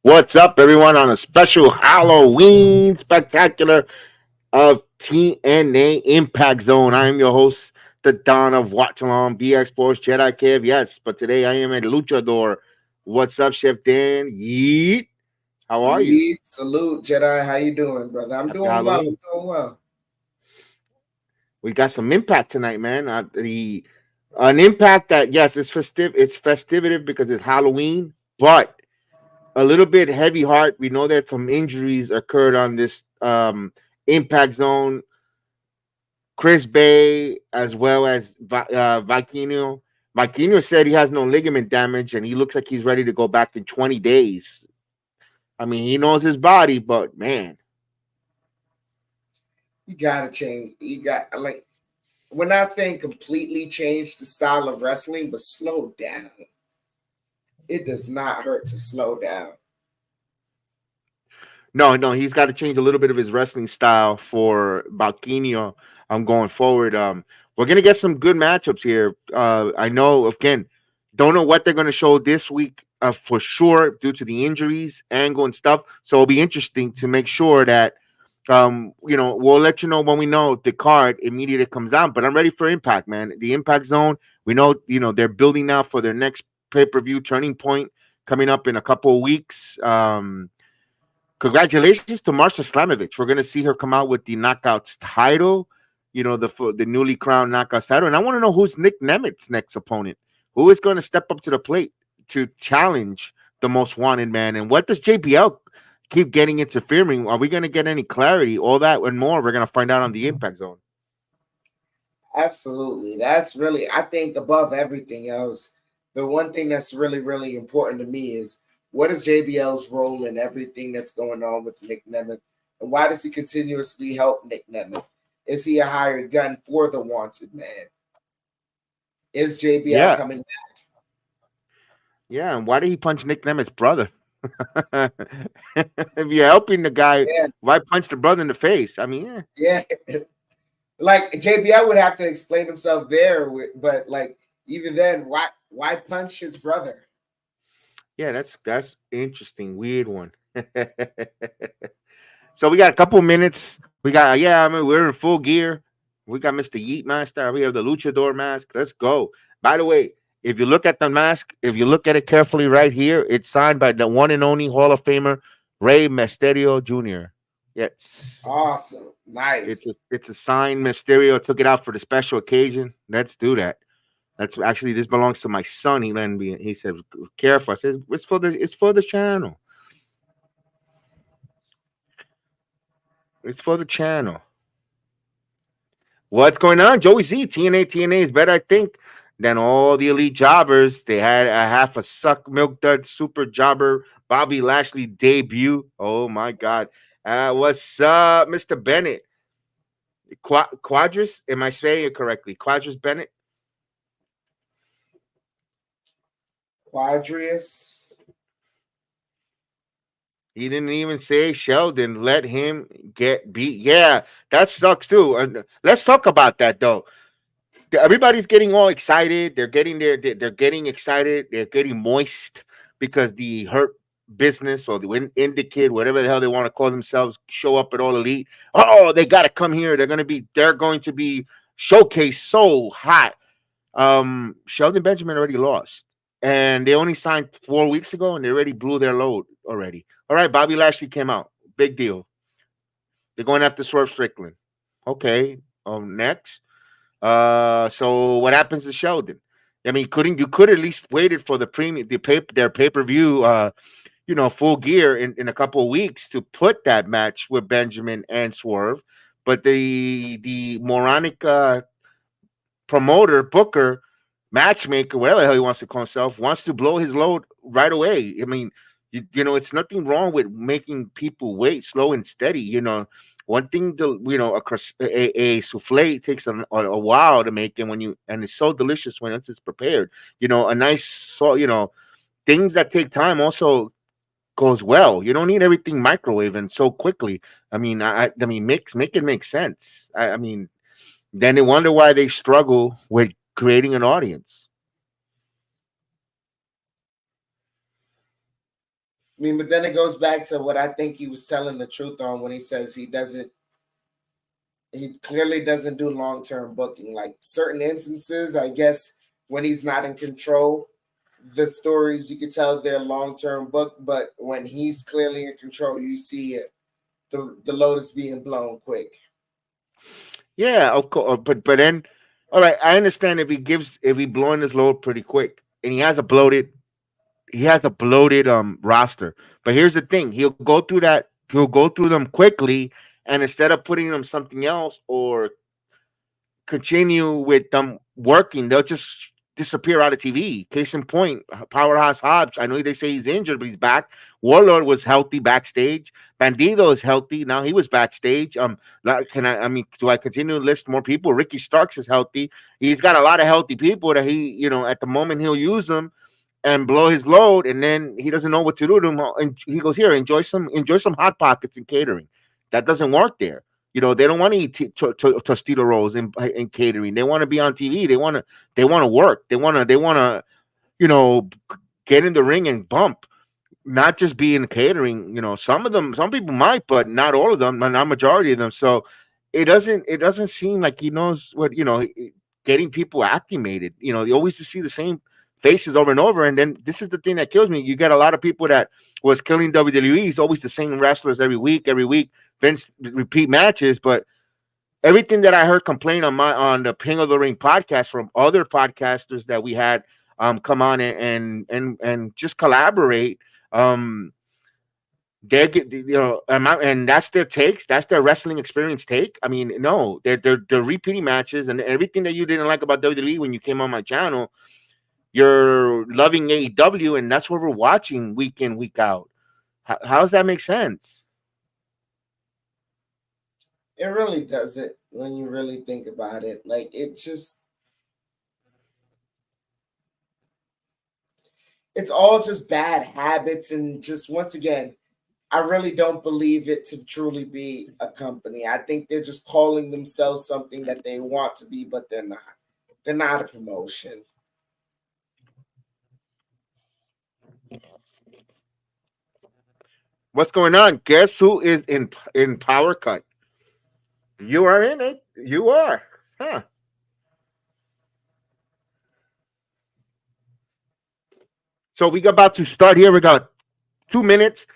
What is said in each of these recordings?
What's up, everyone, on a special Halloween spectacular of TNA Impact Zone? I am your host, the Don of Watch Along, BX Sports, Jedi Kev. Yes, but today I am a luchador. What's up, Chef Dan? Yeet. How are you? Yeet, salute, Jedi. How you doing, brother? I'm Happy doing well. I'm Halloween. doing well. We got some impact tonight, man. The An impact that, yes, it's festive. It's festive because it's Halloween, but a little bit heavy heart. We know that some injuries occurred on this impact zone. Chris Bay as well as Vikinio. Vikinio said he has no ligament damage and he looks like he's ready to go back in 20 days. I mean, he knows his body, but man. You gotta change. You got we're not saying completely change the style of wrestling, but slow down. It does not hurt to slow down. No, he's got to change a little bit of his wrestling style for Balquinio. Going forward. We're gonna get some good matchups here. I know again, don't know what they're gonna show this week for sure due to the injuries, angle and stuff. So it'll be interesting to make sure that we'll let you know when we know the card immediately comes out. But I'm ready for Impact, man. The Impact Zone. We know, they're building now for their next pay-per-view Turning Point coming up in a couple of weeks. Congratulations to Marsha Slamovich. We're gonna see her come out with the Knockouts title, the newly crowned Knockouts title. And I want to know who's Nick Nemit's next opponent. Who is going to step up to the plate to challenge the most wanted man? And what does JBL keep getting interfering? Are we going to get any clarity? All that and more, we're going to find out on the Impact Zone. Absolutely. That's really, I think, above everything else, the one thing that's really, really important to me is what is JBL's role in everything that's going on with Nick Nemeth? And why does he continuously help Nick Nemeth? Is he a hired gun for the wanted man? Is JBL Yeah. coming back? Yeah. And why did he punch Nick Nemeth's brother? If you're helping the guy, Yeah. why punch the brother in the face? I mean, Yeah. Like JBL would have to explain himself there, but like even then, why punch his brother? yeah, that's interesting. Weird one. So we got a couple minutes. We got we're in full gear. We got Mr. Yeet Master. We have the Luchador mask. Let's go. By the way, if you look at the mask, if you look at it carefully right here, it's signed by the one and only Hall of Famer Rey Mysterio Jr. Yes. Awesome. It's a, Nice. it's a signed Mysterio. Took it out for the special occasion. Let's do that. That's actually this belongs to my son. He lent me. He said, "Careful." I said, "It's for the channel. It's for the channel." What's going on, Joey Z? TNA is better, I think, than all the elite jobbers. They had a half a suck milk dud super jobber Bobby Lashley debut. Oh my God! What's up, Mr. Bennett? Quadras? Am I saying it correctly? Quadras Bennett. Quadrius. He didn't even say Sheldon. Let him get beat. Yeah, that sucks too. Let's talk about that though. Everybody's getting all excited. They're getting excited. They're getting moist because the hurt business or the indie kid, whatever the hell they want to call themselves, show up at All Elite. Oh, they got to come here. They're going to be showcased so hot. Sheldon Benjamin already lost, and they only signed 4 weeks ago, and they already blew their load already. All right, Bobby Lashley came out. Big deal. They're going after Swerve Strickland. Okay. Next. So what happens to Sheldon? I mean, you could at least waited for the premium, their pay per view, full gear in a couple of weeks to put that match with Benjamin and Swerve, but the moronic promoter, booker, matchmaker, whatever the hell he wants to call himself, wants to blow his load right away. I mean, it's nothing wrong with making people wait slow and steady. One thing a souffle takes a while to make, and it's so delicious when it's prepared. A nice salt. Things that take time also goes well. You don't need everything microwaving so quickly. I mean, make it make sense. I mean, then they wonder why they struggle with creating an audience. I mean, but then it goes back to what I think he was telling the truth on when he says he doesn't. He clearly doesn't do long term booking. Like certain instances, I guess when he's not in control, the stories you could tell they're long term book. But when he's clearly in control, you see it, the load is being blown quick. Yeah, of course. But then, all right, I understand if he blowing his load pretty quick, and he has a bloated roster. But here's the thing: he'll go through them quickly, and instead of putting them something else or continue with them working, they'll just disappear out of TV. Case in point, Powerhouse Hobbs. I know they say he's injured, but he's back. Warlord was healthy backstage. Bandido is healthy now. He was backstage. Can I? I mean, do I continue to list more people? Ricky Starks is healthy. He's got a lot of healthy people that at the moment he'll use them and blow his load, and then he doesn't know what to do to him. And he goes, "Here, enjoy some hot pockets and catering." That doesn't work there. They don't want to eat tostito rolls in catering. They want to be on TV. They want to work. They want to you know get in the ring and bump, not just be in catering. Some people might, but not all of them, not majority of them. So it doesn't seem like he knows what getting people acclimated. You always just see the same faces over and over, and then this is the thing that kills me. You get a lot of people that was killing WWE. It's always the same wrestlers every week. Every week, Vince repeat matches, but everything that I heard complain on the Ping of the Ring podcast from other podcasters that we had come on and just collaborate. They get and that's their takes. That's their wrestling experience take. I mean, no, they're repeating matches and everything that you didn't like about WWE when you came on my channel. You're loving AEW, and that's what we're watching week in week out. How does that make sense? It really doesn't when you really think about it. Like it's all just bad habits and just once again, I really don't believe it to truly be a company. I think they're just calling themselves something that they want to be, but they're not. They're not a promotion. What's going on? Guess who is in Power Cut? You are in it. You are. Huh. So we about to start here. We got 2 minutes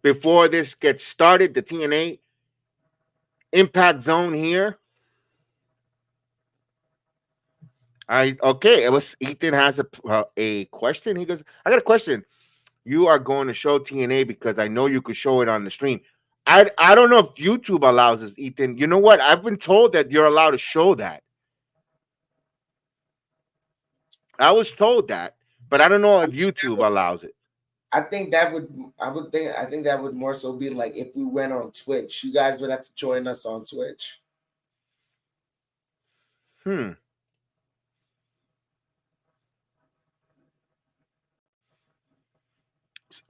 before this gets started. The TNA Impact Zone here. I okay. It was Ethan has a question. He goes, I got a question. You are going to show TNA because I know you could show it on the stream. I don't know if YouTube allows us, Ethan. You know what? I've been told that you're allowed to show that. I was told that, but I don't know if YouTube allows it. I think that would I think that would more so be like if we went on Twitch. You guys would have to join us on Twitch. Hmm.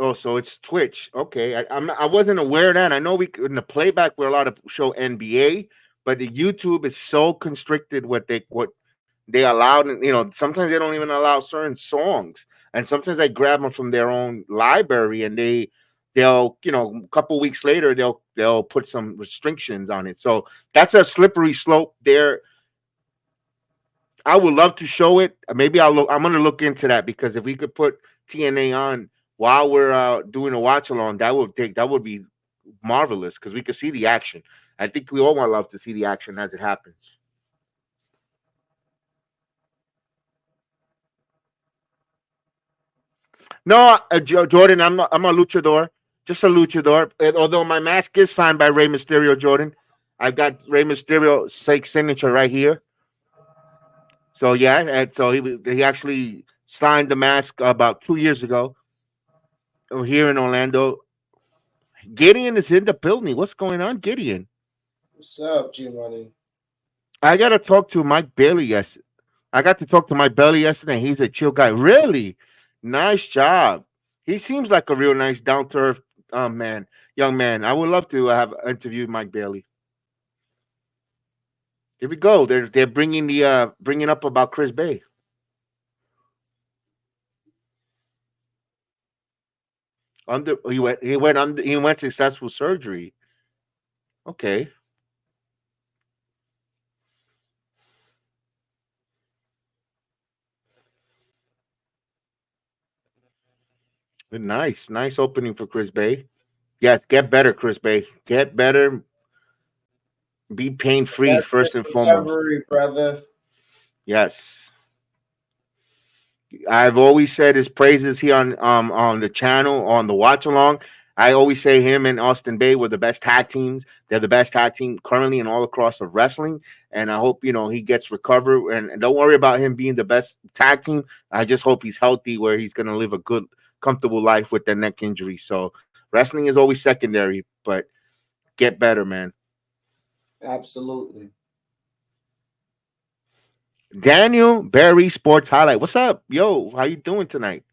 Oh, so it's Twitch. Okay, I wasn't aware of that. I know we in the playback we're allowed to show NBA, but the YouTube is so constricted what they allowed. And sometimes they don't even allow certain songs, and sometimes they grab them from their own library, and they'll a couple weeks later they'll put some restrictions on it. So that's a slippery slope there. I would love to show it. Maybe I'm gonna look into that because if we could put TNA on while we're doing a watch along, that would be marvelous because we could see the action. I think we all want love to see the action as it happens. No, Jordan, I'm a luchador, just a luchador. And although my mask is signed by Rey Mysterio, Jordan, I've got Rey Mysterio's signature right here. So yeah, and so he actually signed the mask about 2 years ago here in Orlando. Gideon is in the building. What's going on, Gideon? What's up, G Money? I got to talk to Mike Bailey yesterday. I got to talk to Mike Bailey yesterday. He's a chill guy. Really? Nice job. He seems like a real nice, down to earth young man. I would love to have interviewed Mike Bailey. Here we go. They're bringing up about Chris Bay. He went successful surgery. Okay. Nice opening for Chris Bay. Yes, get better, Chris Bay. Get better. Be pain free That's first his and foremost. recovery, brother. Yes. I've always said his praises here on the channel on the watch along. I always say him and Austin Bay were the best tag teams. They're the best tag team currently and all across of wrestling. And I hope he gets recovered. And don't worry about him being the best tag team. I just hope he's healthy, where he's gonna live a good, comfortable life with the neck injury. So wrestling is always secondary, but get better, man. Absolutely. Daniel Barry Sports Highlight. What's up, yo? How you doing tonight?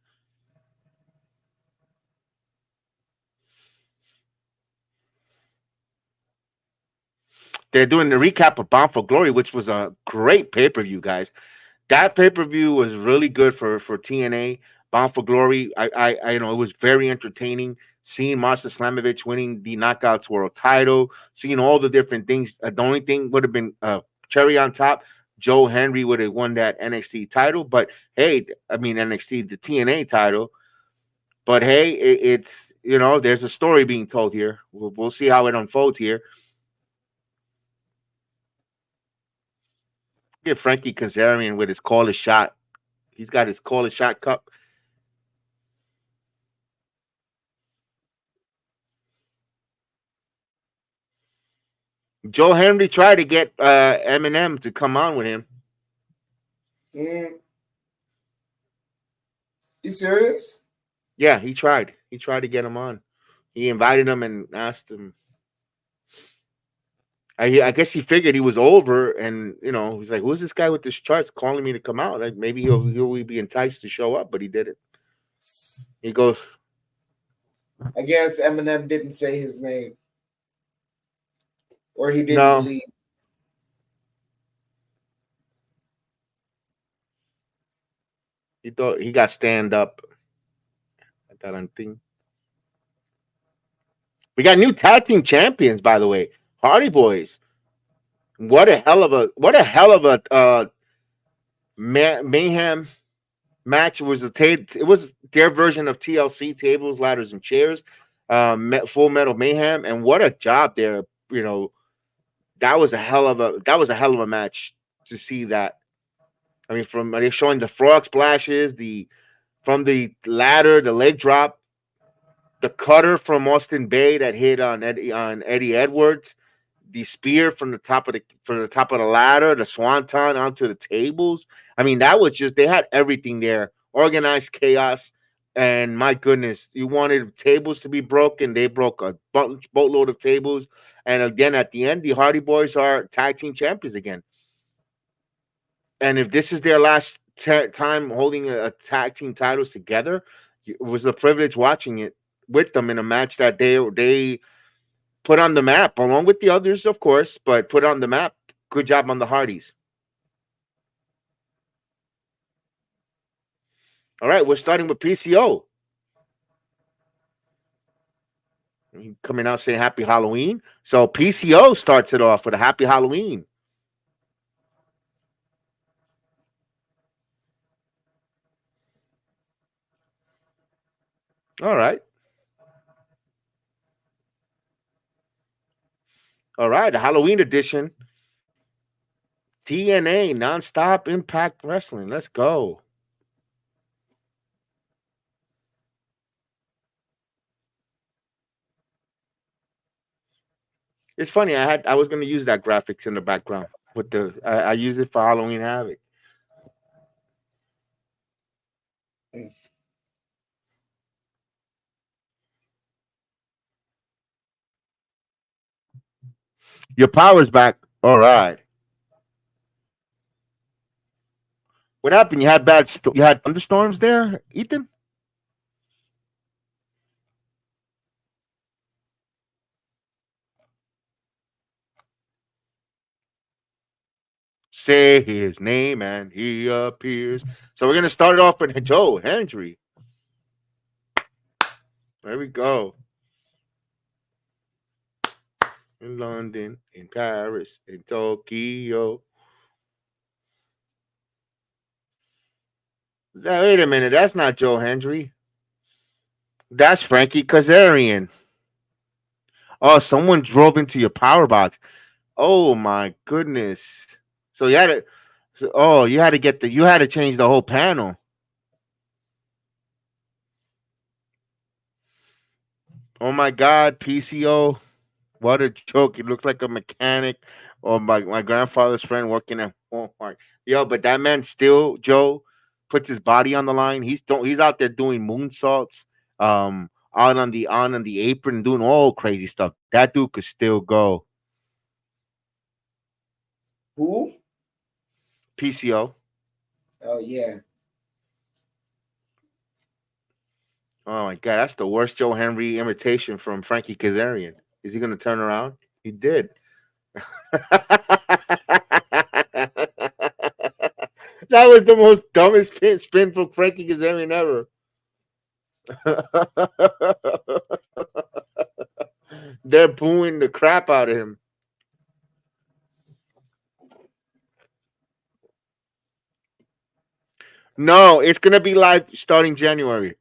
They're doing the recap of Bound for Glory, which was a great pay per view, guys. That pay per view was really good for TNA. Bound for Glory. It was very entertaining. Seeing Master Slamovich winning the Knockouts World Title, seeing all the different things. The only thing would have been cherry on top. Joe Henry would have won that NXT title, but hey, I mean NXT the TNA title. But hey, it's there's a story being told here. We'll see how it unfolds here. Get Frankie Kazarian with his call a shot. He's got his call a shot cup. Joe Henry tried to get Eminem to come on with him. Mm. You serious? Yeah, he tried. He tried to get him on. He invited him and asked him. I guess he figured he was over, and he's like, "Who's this guy with this charts calling me to come out? Like maybe he'll be enticed to show up," but he didn't. He goes, I guess Eminem didn't say his name, or he didn't "No." believe. He thought he got stand up. That thing. We got new tag team champions, by the way. Hardy Boys. What a hell of a mayhem match. It was their version of TLC, tables, ladders, and chairs. Full Metal Mayhem, and what a job there. That was a hell of a match to see that. I mean, from they're showing the frog splashes, the from the ladder, the leg drop, the cutter from Austin Bay that hit on Eddie Edwards, the spear from the top of the ladder, the swanton onto the tables. I mean, that was just they had everything there. Organized chaos, and my goodness, you wanted tables to be broken. They broke a boatload of tables, and again at the end, the Hardy Boys are tag team champions again. And if this is their last time holding a tag team titles together, it was a privilege watching it with them in a match that they put on the map, along with the others, of course, but put on the map. Good job on the Hardys. All right, we're starting with PCO. Coming out saying Happy Halloween. So PCO starts it off with a Happy Halloween. All right. All right, the Halloween edition. TNA Nonstop Impact Wrestling. Let's go. It's funny. I was gonna use that graphics in the background with I use it for Halloween Havoc. Your power's back. All right. What happened? You had thunderstorms there, Ethan? Say his name and he appears. So we're gonna start it off with Joe Hendry. There we go. In London, in Paris, in Tokyo. Now, wait a minute. That's not Joe Hendry. That's Frankie Kazarian. Oh, someone drove into your power box. Oh my goodness. So you had to. Oh, you had to get the. You had to change the whole panel. Oh my God, PCO. What a joke. He looks like a mechanic or my grandfather's friend working at Walmart. Yo, but that man still, Joe, puts his body on the line. He's out there doing moonsaults, on the apron, doing all crazy stuff. That dude could still go. Who? PCO. Oh yeah. Oh my God, that's the worst Joe Henry imitation from Frankie Kazarian. Is he gonna turn around? He did. That was the most dumbest spin from Frankie Kazarian ever. They're booing the crap out of him. No, it's gonna be live starting January.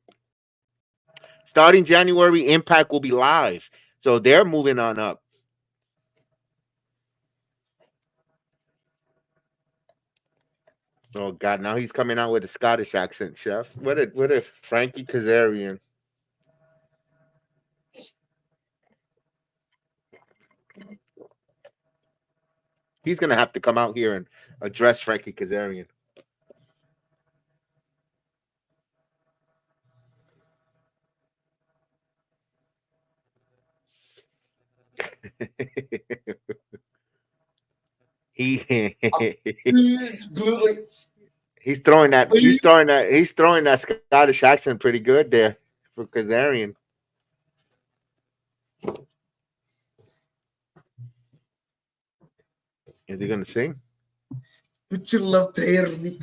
Starting January, Impact will be live. So they're moving on up. Oh God, now he's coming out with a Scottish accent, chef. What a Frankie Kazarian. He's gonna have to come out here and address Frankie Kazarian. he It's blue. he's throwing that Scottish accent pretty good there for Kazarian. Is he gonna sing? Would you love to hear me?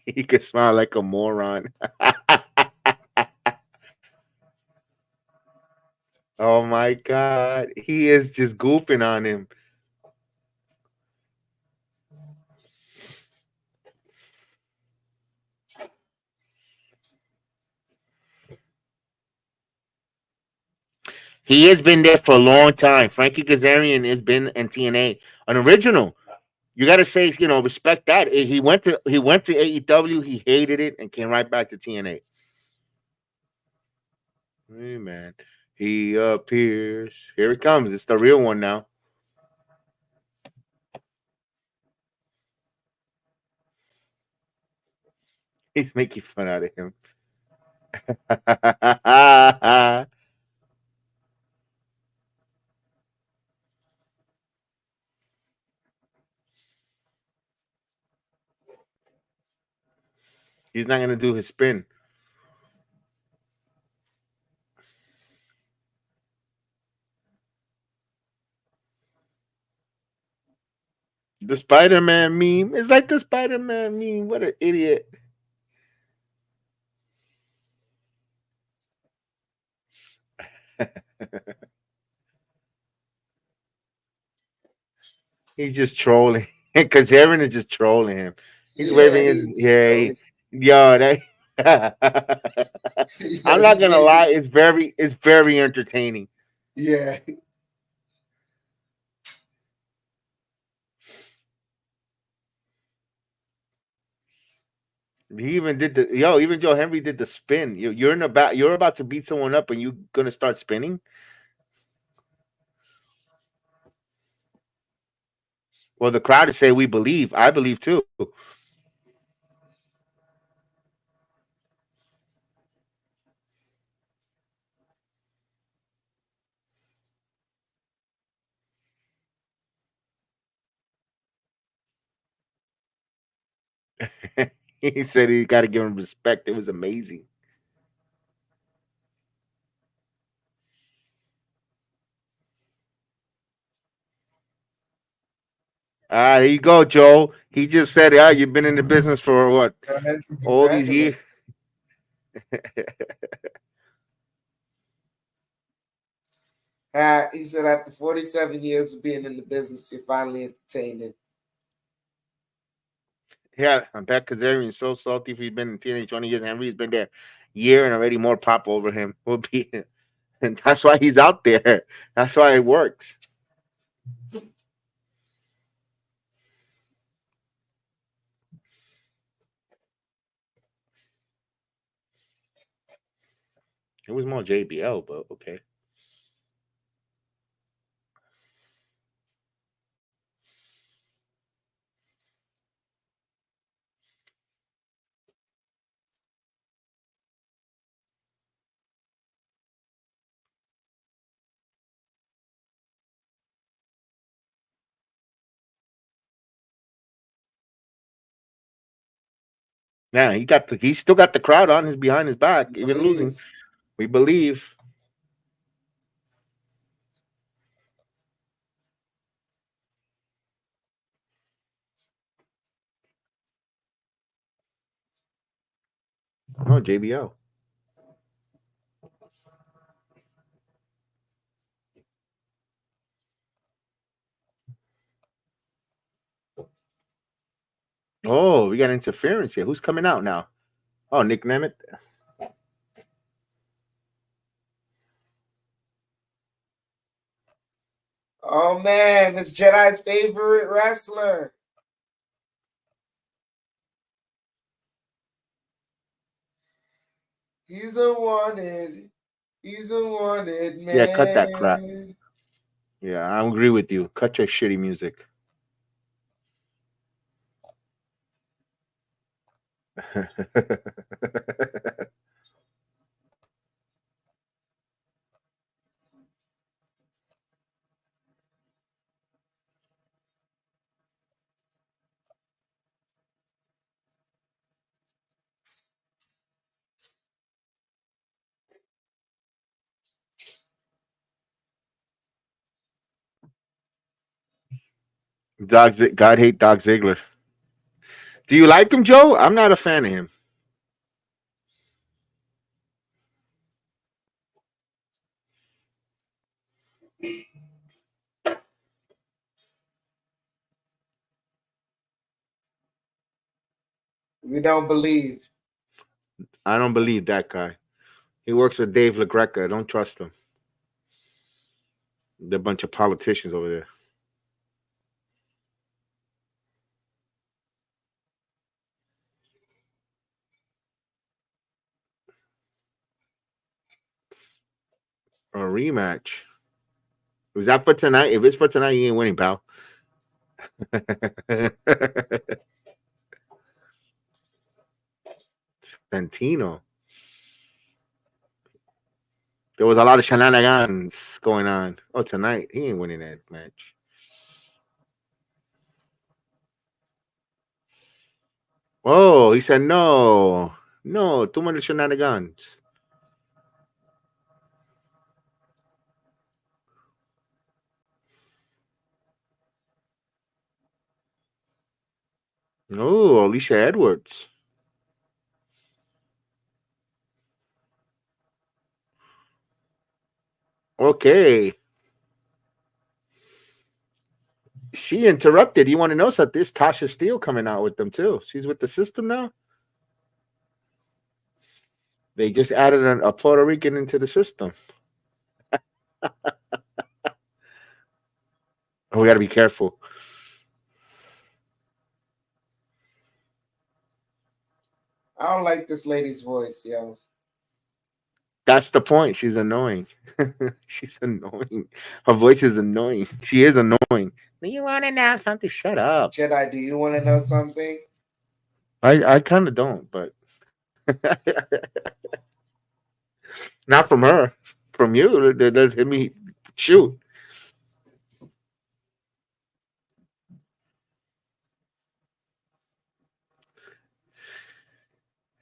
He could smile like a moron. Oh my God, he is just goofing on him. He has been there for a long time. Frankie Kazarian has been in TNA, an original. You got to say, respect that. He went to AEW. He hated it and came right back to TNA. Hey man, he appears. Here it comes. It's the real one now. He's making fun out of him. He's not gonna do his spin. The Spider-Man meme. It's like the Spider-Man meme. What an idiot. He's just trolling because Aaron is just trolling him. He's Yeah, waving his he's yo. That I'm yeah, not he's gonna waving. lie. It's very entertaining. Yeah, He even did the yo. Even Joe Henry did the spin. You're about to beat someone up and you gonna start spinning. Well, the crowd is saying we believe. I believe too. He said he got to give him respect. It was amazing. Ah, there you go, Joe. He just said, "Ah, you've been in the business for what? All these years." Congratulations. He said after 47 years of being in the business, you're finally entertaining. Yeah, I'm back Kazarian's so salty if he's been in TNA 20 years. Henry's been there a year and already more pop over him. Will be, and that's why he's out there. That's why it works. It was more JBL, but okay. Yeah, he still got the crowd on his behind his back, I even losing. believe. We believe. Oh, JBL. Oh, we got interference here. Who's coming out now? Oh, Nick Nemeth. Oh man, it's Jedi's favorite wrestler. He's a wanted. He's a wanted Yeah, cut that crap. man. Yeah, I agree with you. Cut your shitty music. God hate Doc Ziggler. Do you like him, Joe? I'm not a fan of him. We don't believe. I don't believe that guy. He works with Dave LaGreca. I don't trust him. They're a bunch of politicians over there. A rematch. Is that for tonight? If it's for tonight, you ain't winning, pal. Santino. There was a lot of shenanigans going on. Oh, tonight he ain't winning that match. Oh, he said no, no, too many shenanigans. Oh, Alicia Edwards. Okay, she interrupted. You want to know something? There's Tasha Steele coming out with them too. She's with the system now. They just added a Puerto Rican into the system. Oh, we got to be careful. I don't like this lady's voice, yo. That's the point. She's annoying. She's annoying. Her voice is annoying. She is annoying. Do you want to know something? Shut up. Jedi, do you want to know something? I kind of don't, but not from her. From you, that does hit me. Shoot.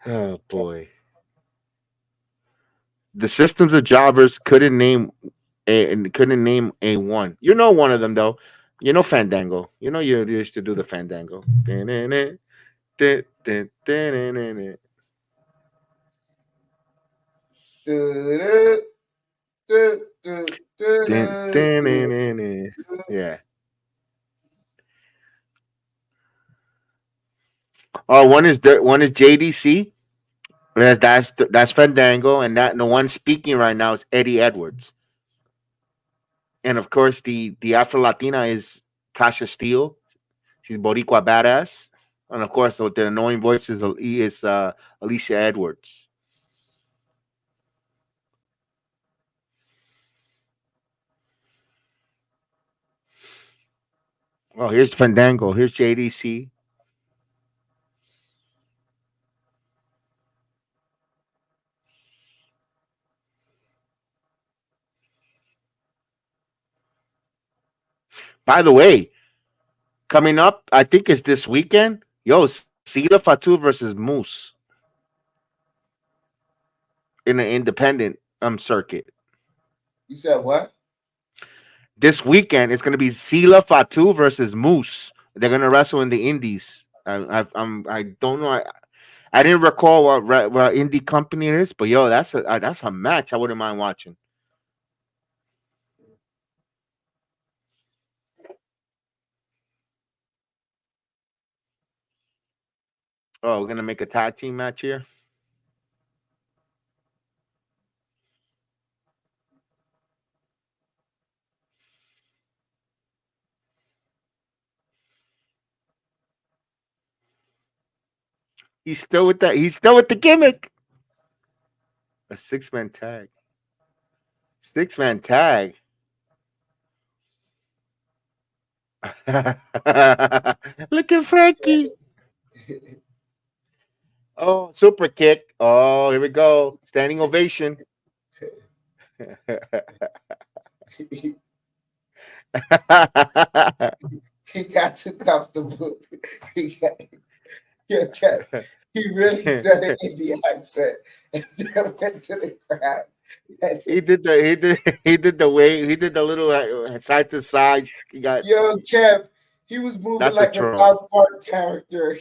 Oh boy. The systems of jobbers couldn't name a one. You know one of them though. You know Fandango. You know you used to do the Fandango. Du- du- du- du- Yeah. Oh, one is JDC. That's Fandango, and the one speaking right now is Eddie Edwards, and of course the Afro Latina is Tasha Steele. She's Boricua badass, and of course with the annoying voice is Alicia Edwards. Oh, here's Fandango. Here's JDC. By the way, coming up, I think it's this weekend. Yo, Sila Fatu versus Moose in an independent circuit. You said what? This weekend it's gonna be Sila Fatu versus Moose. They're gonna wrestle in the Indies. I don't know. I didn't recall what indie company it is, but yo, that's a match I wouldn't mind watching. Oh, we're gonna make a tag team match here. He's still with that. He's still with the gimmick. A 6-man tag. 6-man tag. Look at Frankie. Oh, super kick. Oh, here we go. Standing ovation. He got too comfortable. He got, he got- he really said it in the accent and then went to the crowd. And he did the way he did the little side to side. He got yo, Kev, he was moving that's a like a troll. South Park character.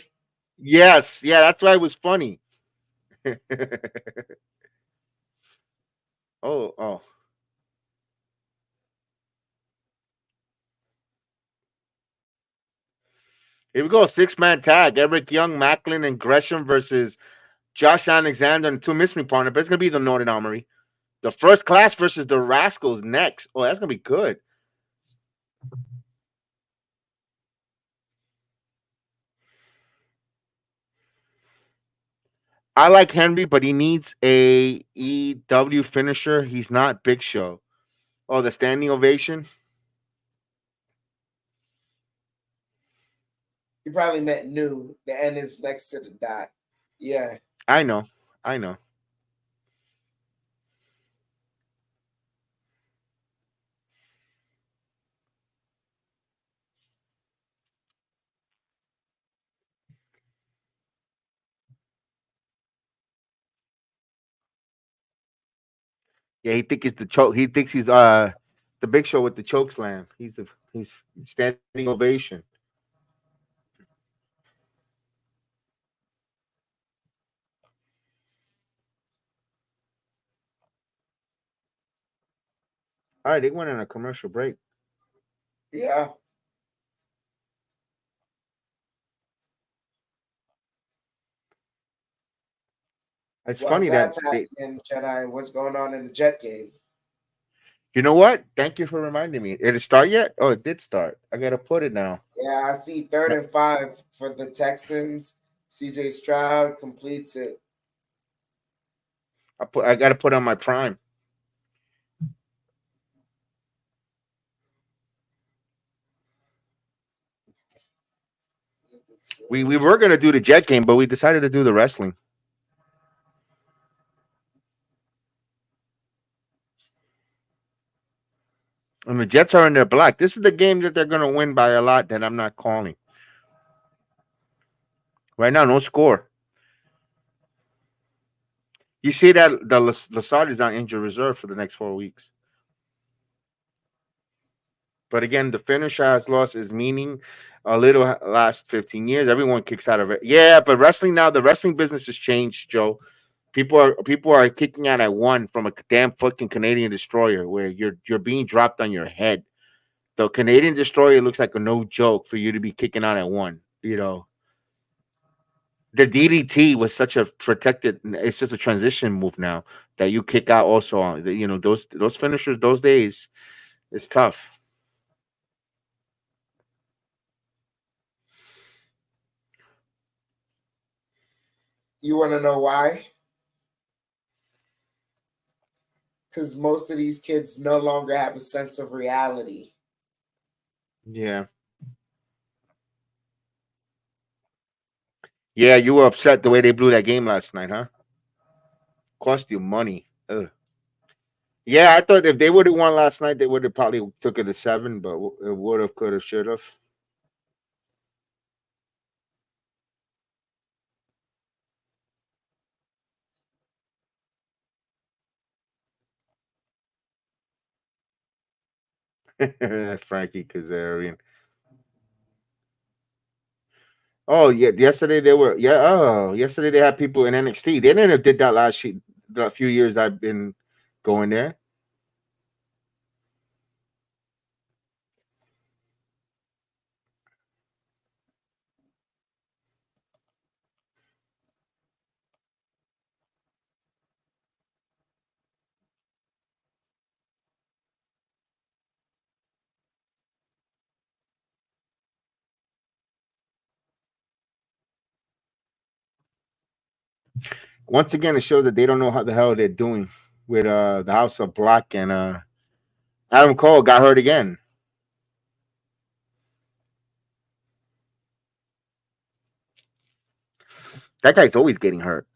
Yes, yeah, that's why it was funny. Oh, oh. Here we go. 6-man tag. Eric Young, Macklin, and Gresham versus Josh Alexander and two mystery partner. But it's gonna be the Northern Armory. The first class versus the Rascals next. Oh, that's gonna be good. I like Henry, but he needs a EW finisher. He's not Big Show. Oh, the standing ovation. He probably meant new. The N is next to the dot. Yeah. I know. I know. Yeah, he thinks it's the choke. He thinks he's the Big Show with the choke slam. He's standing ovation. All right, they went on a commercial break. Yeah. It's While funny that that's they. happening, Jedi, what's going on in the Jet game? You know what? Thank you for reminding me. Did it start yet? Oh, it did start. I gotta put it now. Yeah, I see third Uh, and 5 for the Texans. CJ Stroud completes it. I gotta put on my prime. We were gonna do the Jet game, but we decided to do the wrestling. And the Jets are in their black. This is the game that they're gonna win by a lot. That I'm not calling right now. No score. You see that the Lassard is on injured reserve for the next 4 weeks. But again, the finisher has lost its meaning a little last 15 years. Everyone kicks out of it. Yeah, but wrestling now, the wrestling business has changed, Joe. People are kicking out at one from a damn fucking Canadian destroyer where you're being dropped on your head. The Canadian destroyer looks like a no joke for you to be kicking out at one. The DDT was such a protected. It's just a transition move now that you kick out also on. Those finishers those days. It's tough. You want to know why? Because most of these kids no longer have a sense of reality. Yeah. Yeah, you were upset the way they blew that game last night, huh? Cost you money. Ugh. Yeah, I thought if they would have won last night, they would have probably took it to seven, but it would have, could have, should have. Frankie Kazarian. Oh yeah, yesterday they were yesterday they had people in NXT. They didn't have did that last year, the few years I've been going there. Once again, it shows that they don't know how the hell they're doing with the House of Black and Adam Cole got hurt again. That guy's always getting hurt.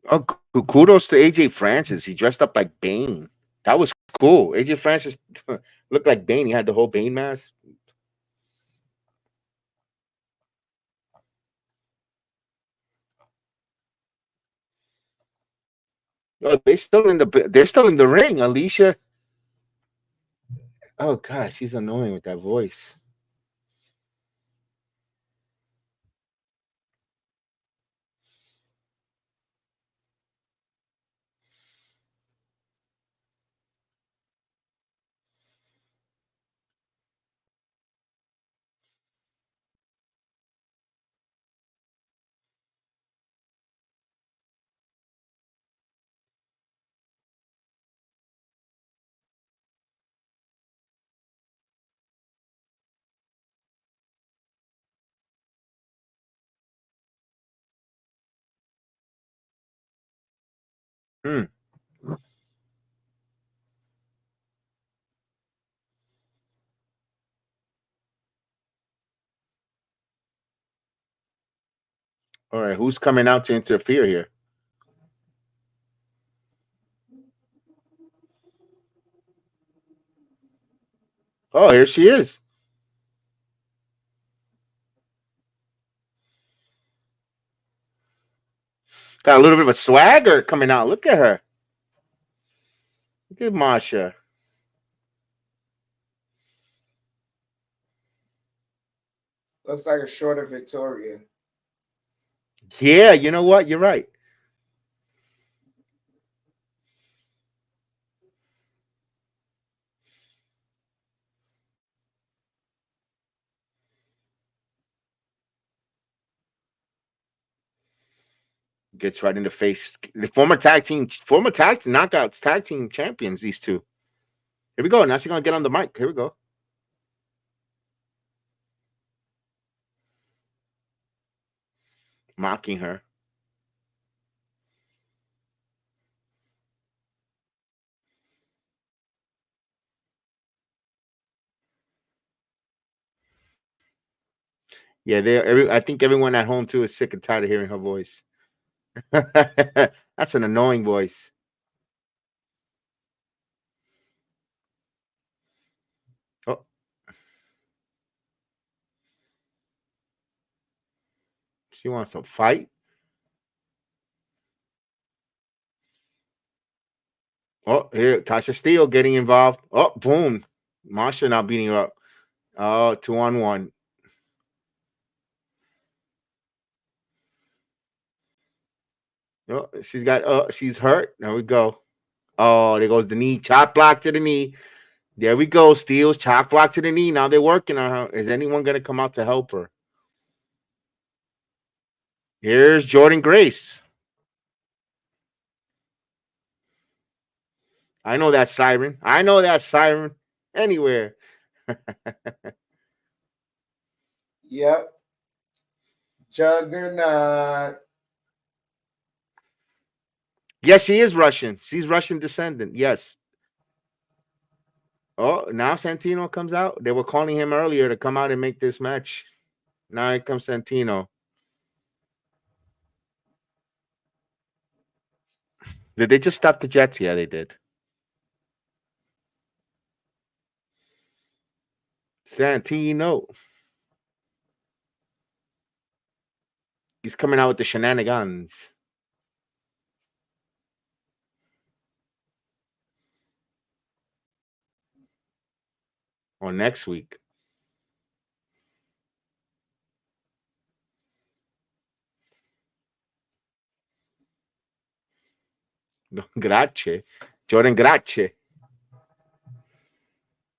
Oh, kudos to AJ Francis. He dressed up like Bane. That was cool. AJ Francis looked like Bane. He had the whole Bane mask. Oh, they're still in the ring. Alicia. Oh gosh, she's annoying with that voice. Hmm. All right, who's coming out to interfere here? Oh, here she is. Got a little bit of a swagger coming out. Look at her. Look at Masha. Looks like a shorter Victoria. Yeah, you know what? You're right. Gets right in the face. The former tag knockouts tag team champions. These two. Here we go. Now she's gonna get on the mic. Here we go. Mocking her. Yeah, I think everyone at home too is sick and tired of hearing her voice. That's an annoying voice. She wants to fight. Oh, here, Tasha Steele getting involved. Oh, boom. Marsha now beating her up. Oh, 2-on-1. Oh, she's hurt. There we go. Oh, there goes the knee. Chop block to the knee. There we go. Steele's chop block to the knee. Now they're working on her. Is anyone going to come out to help her? Here's Jordan Grace. I know that siren. I know that siren anywhere. Yep. Juggernaut. Yes, she is Russian. She's Russian descendant. Yes. Oh, now Santino comes out. They were calling him earlier to come out and make this match. Now here comes Santino. Did they just stop the Jets? Yeah, they did. Santino. He's coming out with the shenanigans. Or next week. Grazie. Jordan Grazie.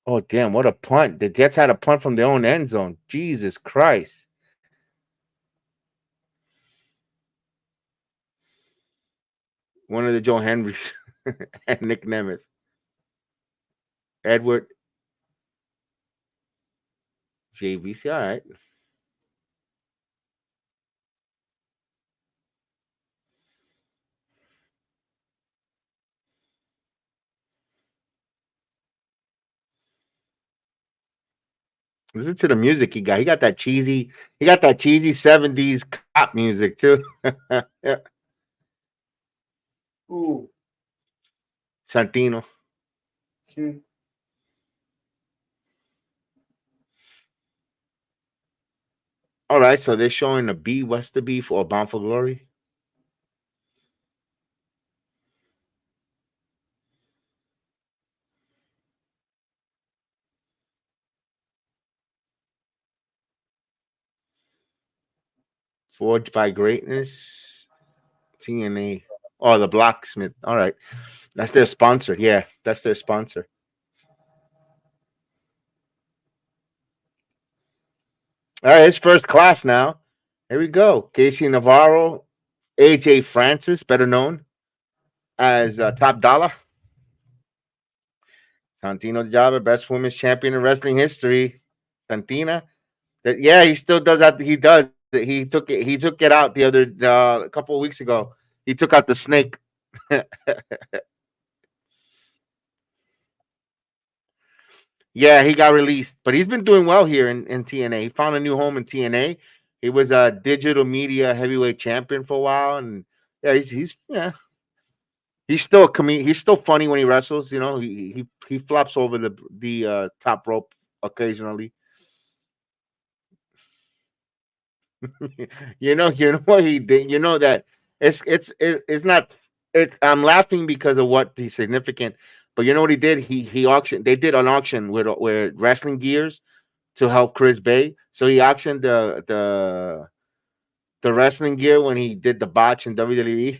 Oh, damn. What a punt. The Jets had a punt from their own end zone. Jesus Christ. One of the Joe Henrys and Nick Nemeth. Edward. JVC. All right. Listen to the music he got. He got that cheesy 70s cop music too. Yeah. Ooh. Santino. Hmm. All right, so they're showing the B, what's the B for Bound for Glory? Forged by Greatness. TNA. Oh, the Blacksmith. All right. That's their sponsor. Yeah, that's their sponsor. All right, it's first class now. Here we go. Casey Navarro, AJ Francis, better known as Top Dollar. Santino Java, best women's champion in wrestling history. Santina. Yeah, he still does that. He does. He took it. He took it out the other a couple of weeks ago. He took out the snake. Yeah, he got released, but he's been doing well here in TNA. He found a new home in TNA. He was a digital media heavyweight champion for a while, and yeah, he's still a comedian. He's still funny when he wrestles. You know, he flops over the top rope occasionally. You know what he did. You know that it's not. I'm laughing because of what he's significant, but you know what he did. He auctioned. They did an auction with wrestling gears to help Chris Bay. So he auctioned the wrestling gear when he did the botch in WWE.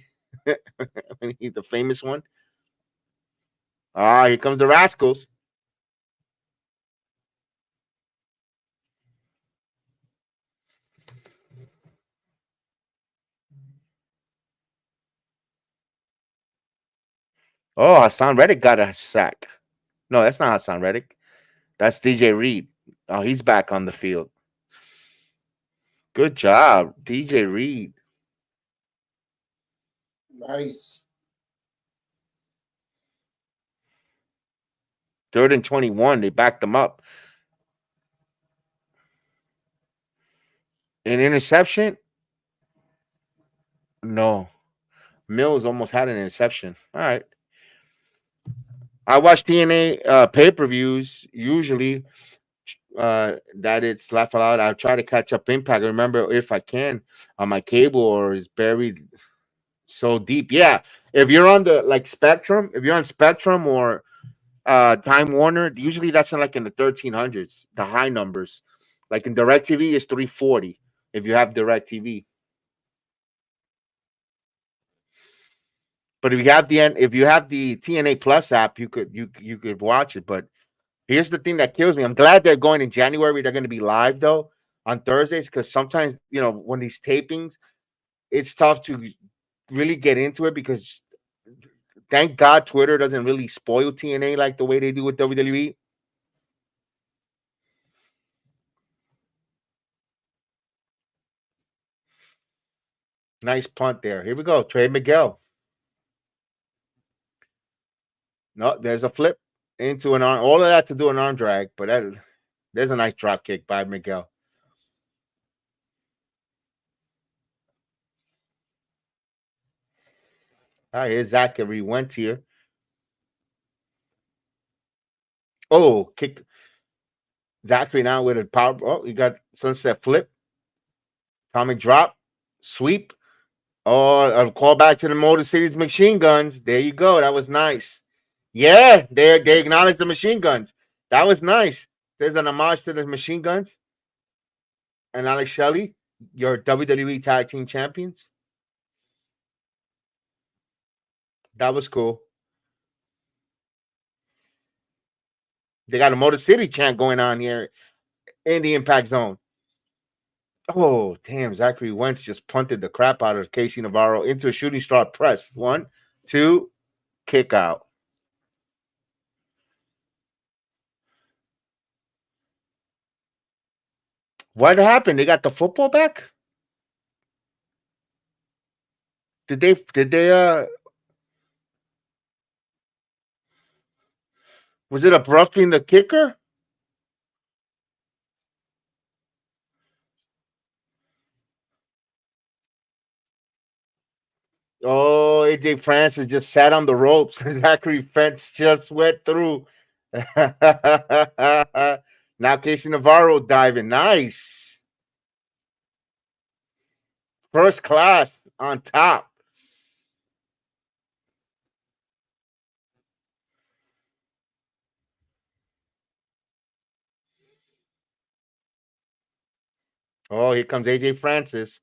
When he the famous one. Ah, here comes the Rascals. Oh, Hassan Reddick got a sack. No, that's not Hassan Reddick. That's DJ Reed. Oh, he's back on the field. Good job, DJ Reed. Nice. 3rd and 21. They backed them up. An interception? No. Mills almost had an interception. All right. I watch TNA pay-per-views usually. that it's laugh out. I'll try to catch up Impact. Remember if I can on my cable or it's buried so deep. Yeah, if you're on the like Spectrum, if you're on Spectrum or Time Warner, usually that's in like in the 1300s, the high numbers. Like in DirecTV, it's 340 if you have DirecTV. But if you have the TNA Plus app, you could watch it. But here's the thing that kills me. I'm glad they're going in January. They're going to be live though on Thursdays because sometimes when these tapings, it's tough to really get into it because thank God Twitter doesn't really spoil TNA like the way they do with WWE. Nice punt there. Here we go. Trey Miguel. No, there's a flip into an arm. All of that to do an arm drag, but there's a nice drop kick by Miguel. All right, here's Zachary went here. Oh, kick Zachary now with a power. Oh, you got sunset flip. Atomic drop. Sweep. Oh, a call back to the Motor City's machine guns. There you go. That was nice. Yeah, they acknowledged the machine guns. That was nice. There's an homage to the machine guns. And Alex Shelley, your WWE Tag Team Champions. That was cool. They got a Motor City chant going on here in the Impact Zone. Oh, damn. Zachary Wentz just punted the crap out of Casey Navarro into a shooting star press. 1, 2, kick out. What happened? They got the football back? Did they was it abrupting the kicker? Oh, AJ Francis just sat on the ropes. Zachary Fentz just went through. Now Casey Navarro diving. Nice. First class on top. Oh, here comes AJ Francis.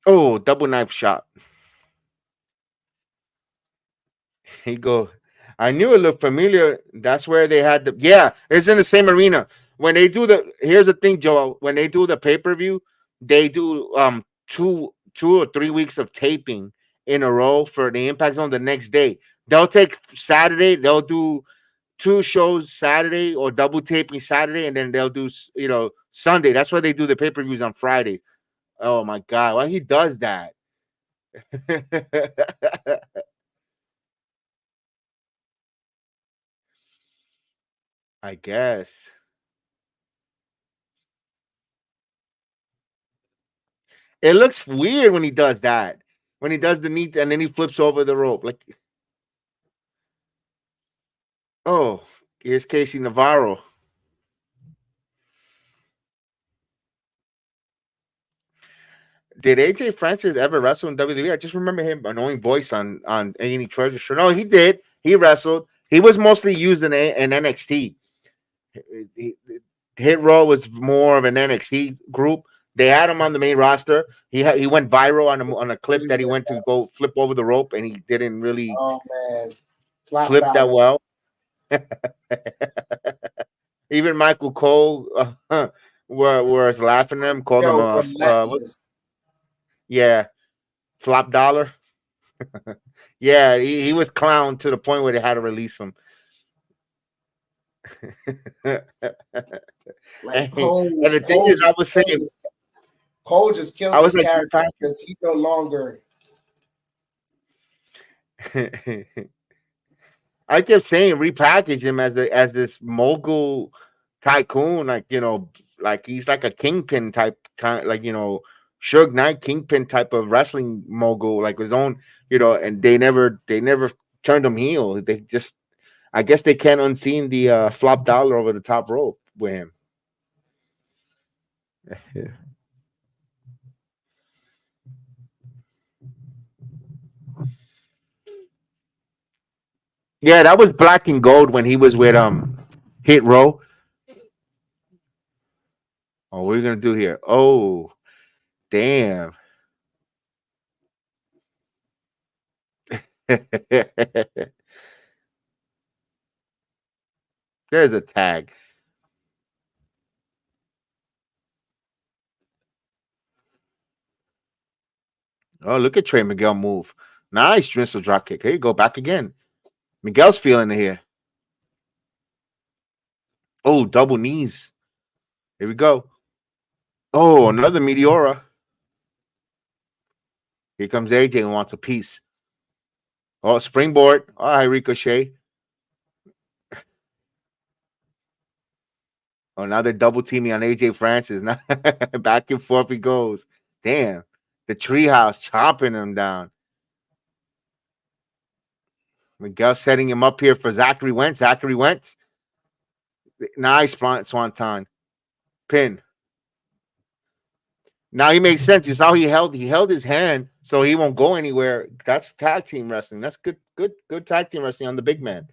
Oh, double knife shot. He go. I knew it looked familiar. That's where they had the. Yeah, it's in the same arena. When they do the. Here's the thing, Joel. When they do the pay per view, they do 2 or 3 weeks of taping in a row for the Impact Zone the next day. They'll take Saturday. They'll do 2 shows Saturday or double taping Saturday, and then they'll do Sunday. That's why they do the pay per views on Friday. Oh my God! Why he does that? I guess. It looks weird when he does that. When he does the knee and then he flips over the rope. Like, oh, here's Casey Navarro. Did AJ Francis ever wrestle in WWE? I just remember him annoying voice on A&E Treasure Show. No, he did. He wrestled. He was mostly used in NXT. Hit Row was more of an NXT group. They had him on the main roster. He went viral on a clip that he went to go flip over the rope, and he didn't really flip that well. Even Michael Cole was laughing at him, called him yeah, flop dollar. Yeah, he was clown to the point where they had to release him. And the thing is, I was saying, Cole just killed his character because he no longer. I kept saying repackage him as this mogul tycoon, like he's like a kingpin type, like Suge Knight kingpin type of wrestling mogul, like his own, and they never turned him heel. They just, I guess they can't unseen the flop dollar over the top rope with him. Yeah, that was black and gold when he was with Hit Row. Oh, what are you gonna do here? Oh, damn. There's a tag. Oh, look at Trey Miguel move. Nice missile drop kick. Here you go, back again. Miguel's feeling it here. Oh, double knees. Here we go. Oh, another Meteora. Here comes AJ and wants a piece. Oh, springboard. All right, Ricochet. Oh, now they're double teaming on AJ Francis. Now back and forth he goes. Damn. The treehouse chopping him down. Miguel setting him up here for Zachary Wentz. Zachary Wentz. Nice swanton. Pin. Now he makes sense. You saw he held his hand so he won't go anywhere. That's tag team wrestling. That's good tag team wrestling on the big man.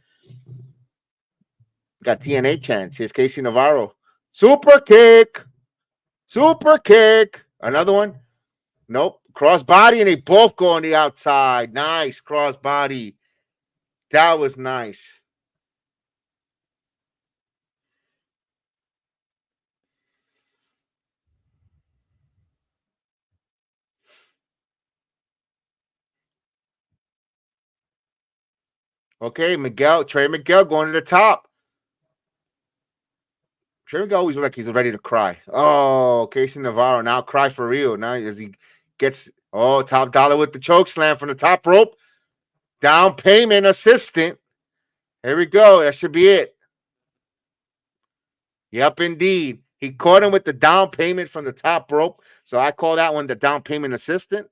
Got TNA chance. Here's Casey Navarro. Super kick. Super kick. Another one. Nope. Cross body, and they both go on the outside. Nice cross body. That was nice. Okay, Trey Miguel going to the top. Trey Miguel always looks like he's ready to cry. Oh, Casey Navarro now cry for real. Now as he gets top dollar with the choke slam from the top rope. Down payment assistant. Here we go. That should be it. Yep, indeed. He caught him with the down payment from the top rope. So I call that one the down payment assistant.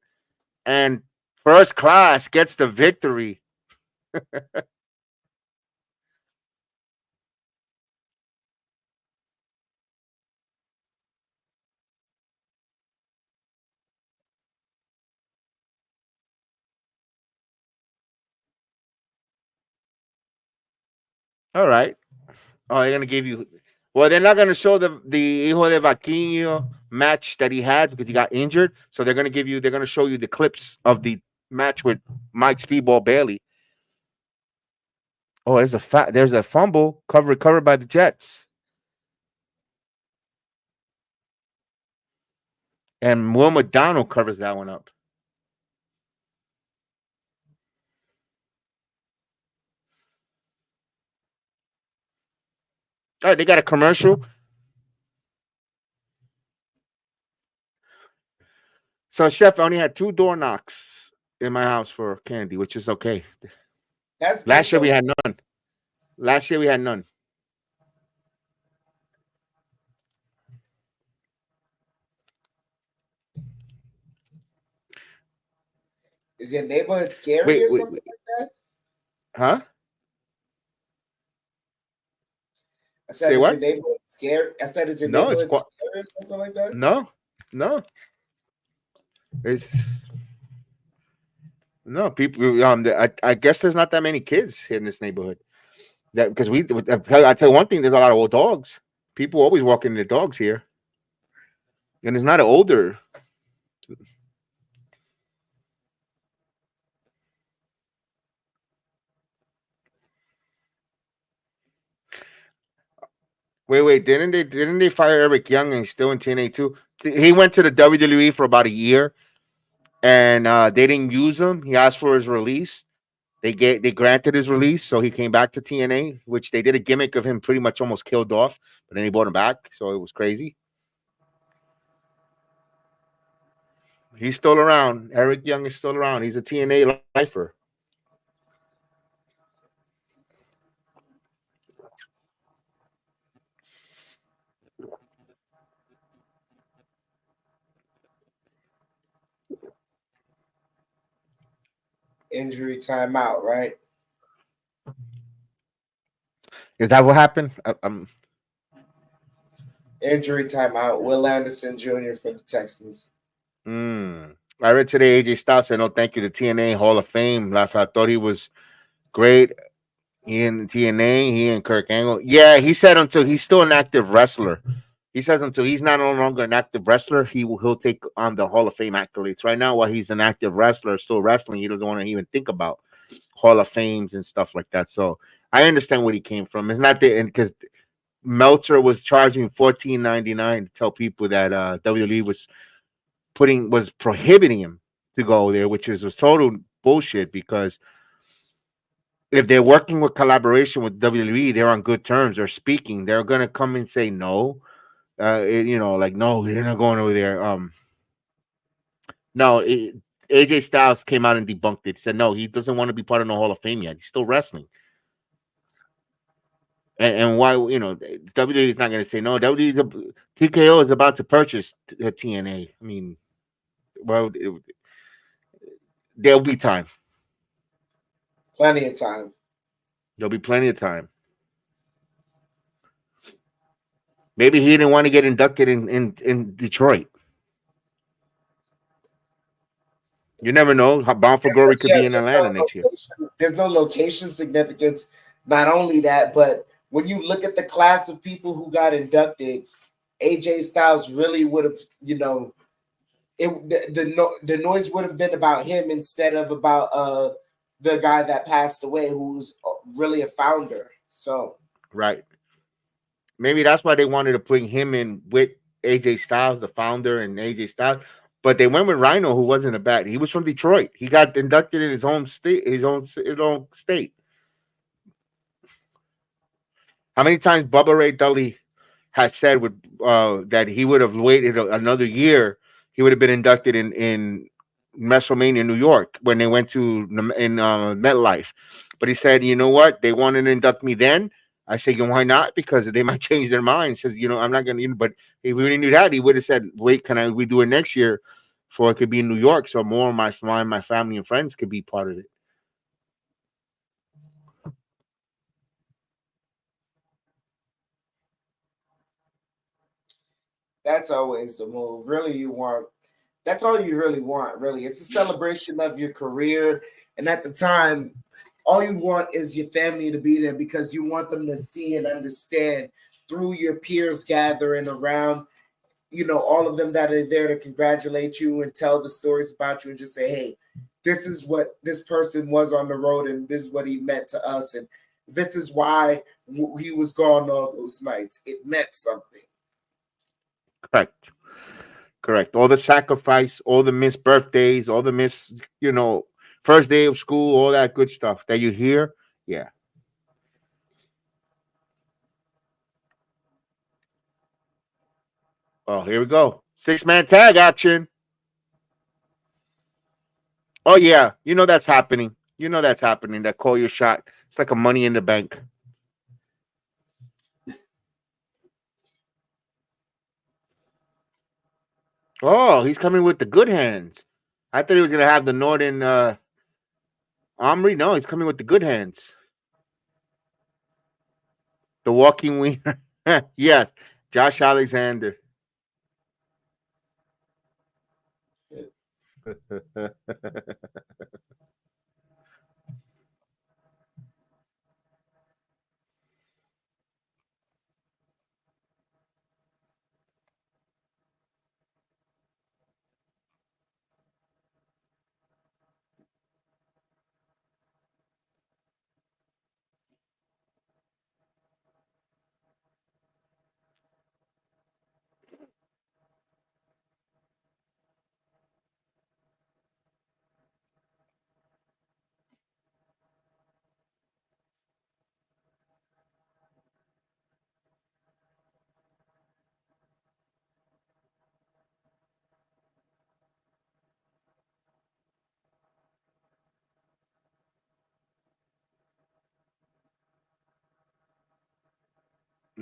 And First Class gets the victory. All right. Oh, they're gonna give you. Well, they're not gonna show the Hijo de Vaquinho match that he had because he got injured. So they're gonna give you. They're gonna show you the clips of the match with Mike Speedball Bailey. Oh, there's a fumble covered by the Jets, and Will McDonald covers that one up. All right, they got a commercial. So, Chef, I only had 2 door knocks in my house for candy, which is okay. That's good. Last year So we had none. Last year we had none. is your neighborhood scary Wait, or wait, something wait. like that? Huh? I Say said, is your what? neighborhood scary? I said, is your No, neighborhood scary or something like that? no, no. It's no people. I guess there's not that many kids in this neighborhood. That because I tell you one thing. There's a lot of old dogs. People always walking their dogs here, and it's not an older. Wait. Didn't they fire Eric Young and he's still in TNA too? He went to the WWE for about a year, and they didn't use him. He asked for his release. They granted his release, so he came back to TNA, which they did a gimmick of him pretty much almost killed off, but then he brought him back, so it was crazy. He's still around. Eric Young is still around. He's a TNA lifer. Injury timeout, right? Is that what happened? Injury timeout. Will Anderson Jr. for the Texans. I read today AJ Styles said no thank you to TNA Hall of Fame. Last I thought he was great. He in TNA, he and Kirk Angle. Yeah, he said until he's still an active wrestler. He says until he's not no longer an active wrestler, he'll take on the Hall of Fame accolades. Right now, while he's an active wrestler, still wrestling, he doesn't want to even think about Hall of Fames and stuff like that. So I understand where he came from. It's not that because Meltzer was charging $14.99 to tell people that WWE was prohibiting him to go there, which was total bullshit because if they're working with collaboration with WWE, they're on good terms. They're speaking. They're gonna come and say no. Like no, you're not going over there. No, AJ Styles came out and debunked it. Said no, he doesn't want to be part of the Hall of Fame yet. He's still wrestling. And why WWE is not going to say no. TKO is about to purchase TNA. I mean, well, there'll be time. Plenty of time. There'll be plenty of time. Maybe he didn't want to get inducted in Detroit. You never know. Bound for Glory could be in Atlanta next year. There's no location significance. Not only that, but when you look at the class of people who got inducted, AJ Styles really would have, the noise would have been about him instead of about the guy that passed away, who's really a founder. So right, maybe that's why they wanted to bring him in with AJ Styles, the founder, and AJ Styles. But they went with Rhino, who wasn't a bad. He was from Detroit. He got inducted in his home state, his own state. How many times Bubba Ray Dudley had said with that he would have waited another year, he would have been inducted in WrestleMania, New York, when they went to in MetLife. But he said, you know what? They wanted to induct me then. I said, why not? Because they might change their mind. Says, I'm not going to. But if we knew that, he would have said, wait, we do it next year, for it could be in New York, so more of my family and friends could be part of it. that's always the move. Really, that's all you really want, really. It's a celebration of your career. And at the time, all you want is your family to be there because you want them to see and understand through your peers gathering around, all of them that are there to congratulate you and tell the stories about you and just say, hey, this is what this person was on the road and this is what he meant to us. And this is why he was gone all those nights. It meant something. Correct. Correct. All the sacrifice, all the missed birthdays, all the missed, first day of school, all that good stuff that you hear. Yeah. Oh, here we go. 6-man tag action. Oh yeah, that's happening. That's happening. That call your shot. It's like a money in the bank. Oh, he's coming with the good hands. I thought he was gonna have the Northern Omri. No, he's coming with the good hands. The walking wiener. Yes, Josh Alexander.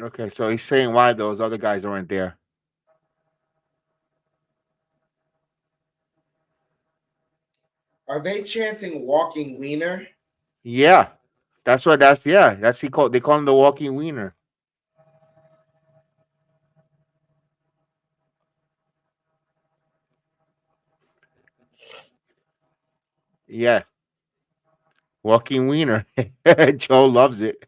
Okay, so he's saying why those other guys aren't there. Are they chanting walking wiener? Yeah, That's what that's yeah. That's he called. They call him the walking wiener. Yeah, walking wiener. Joe loves it.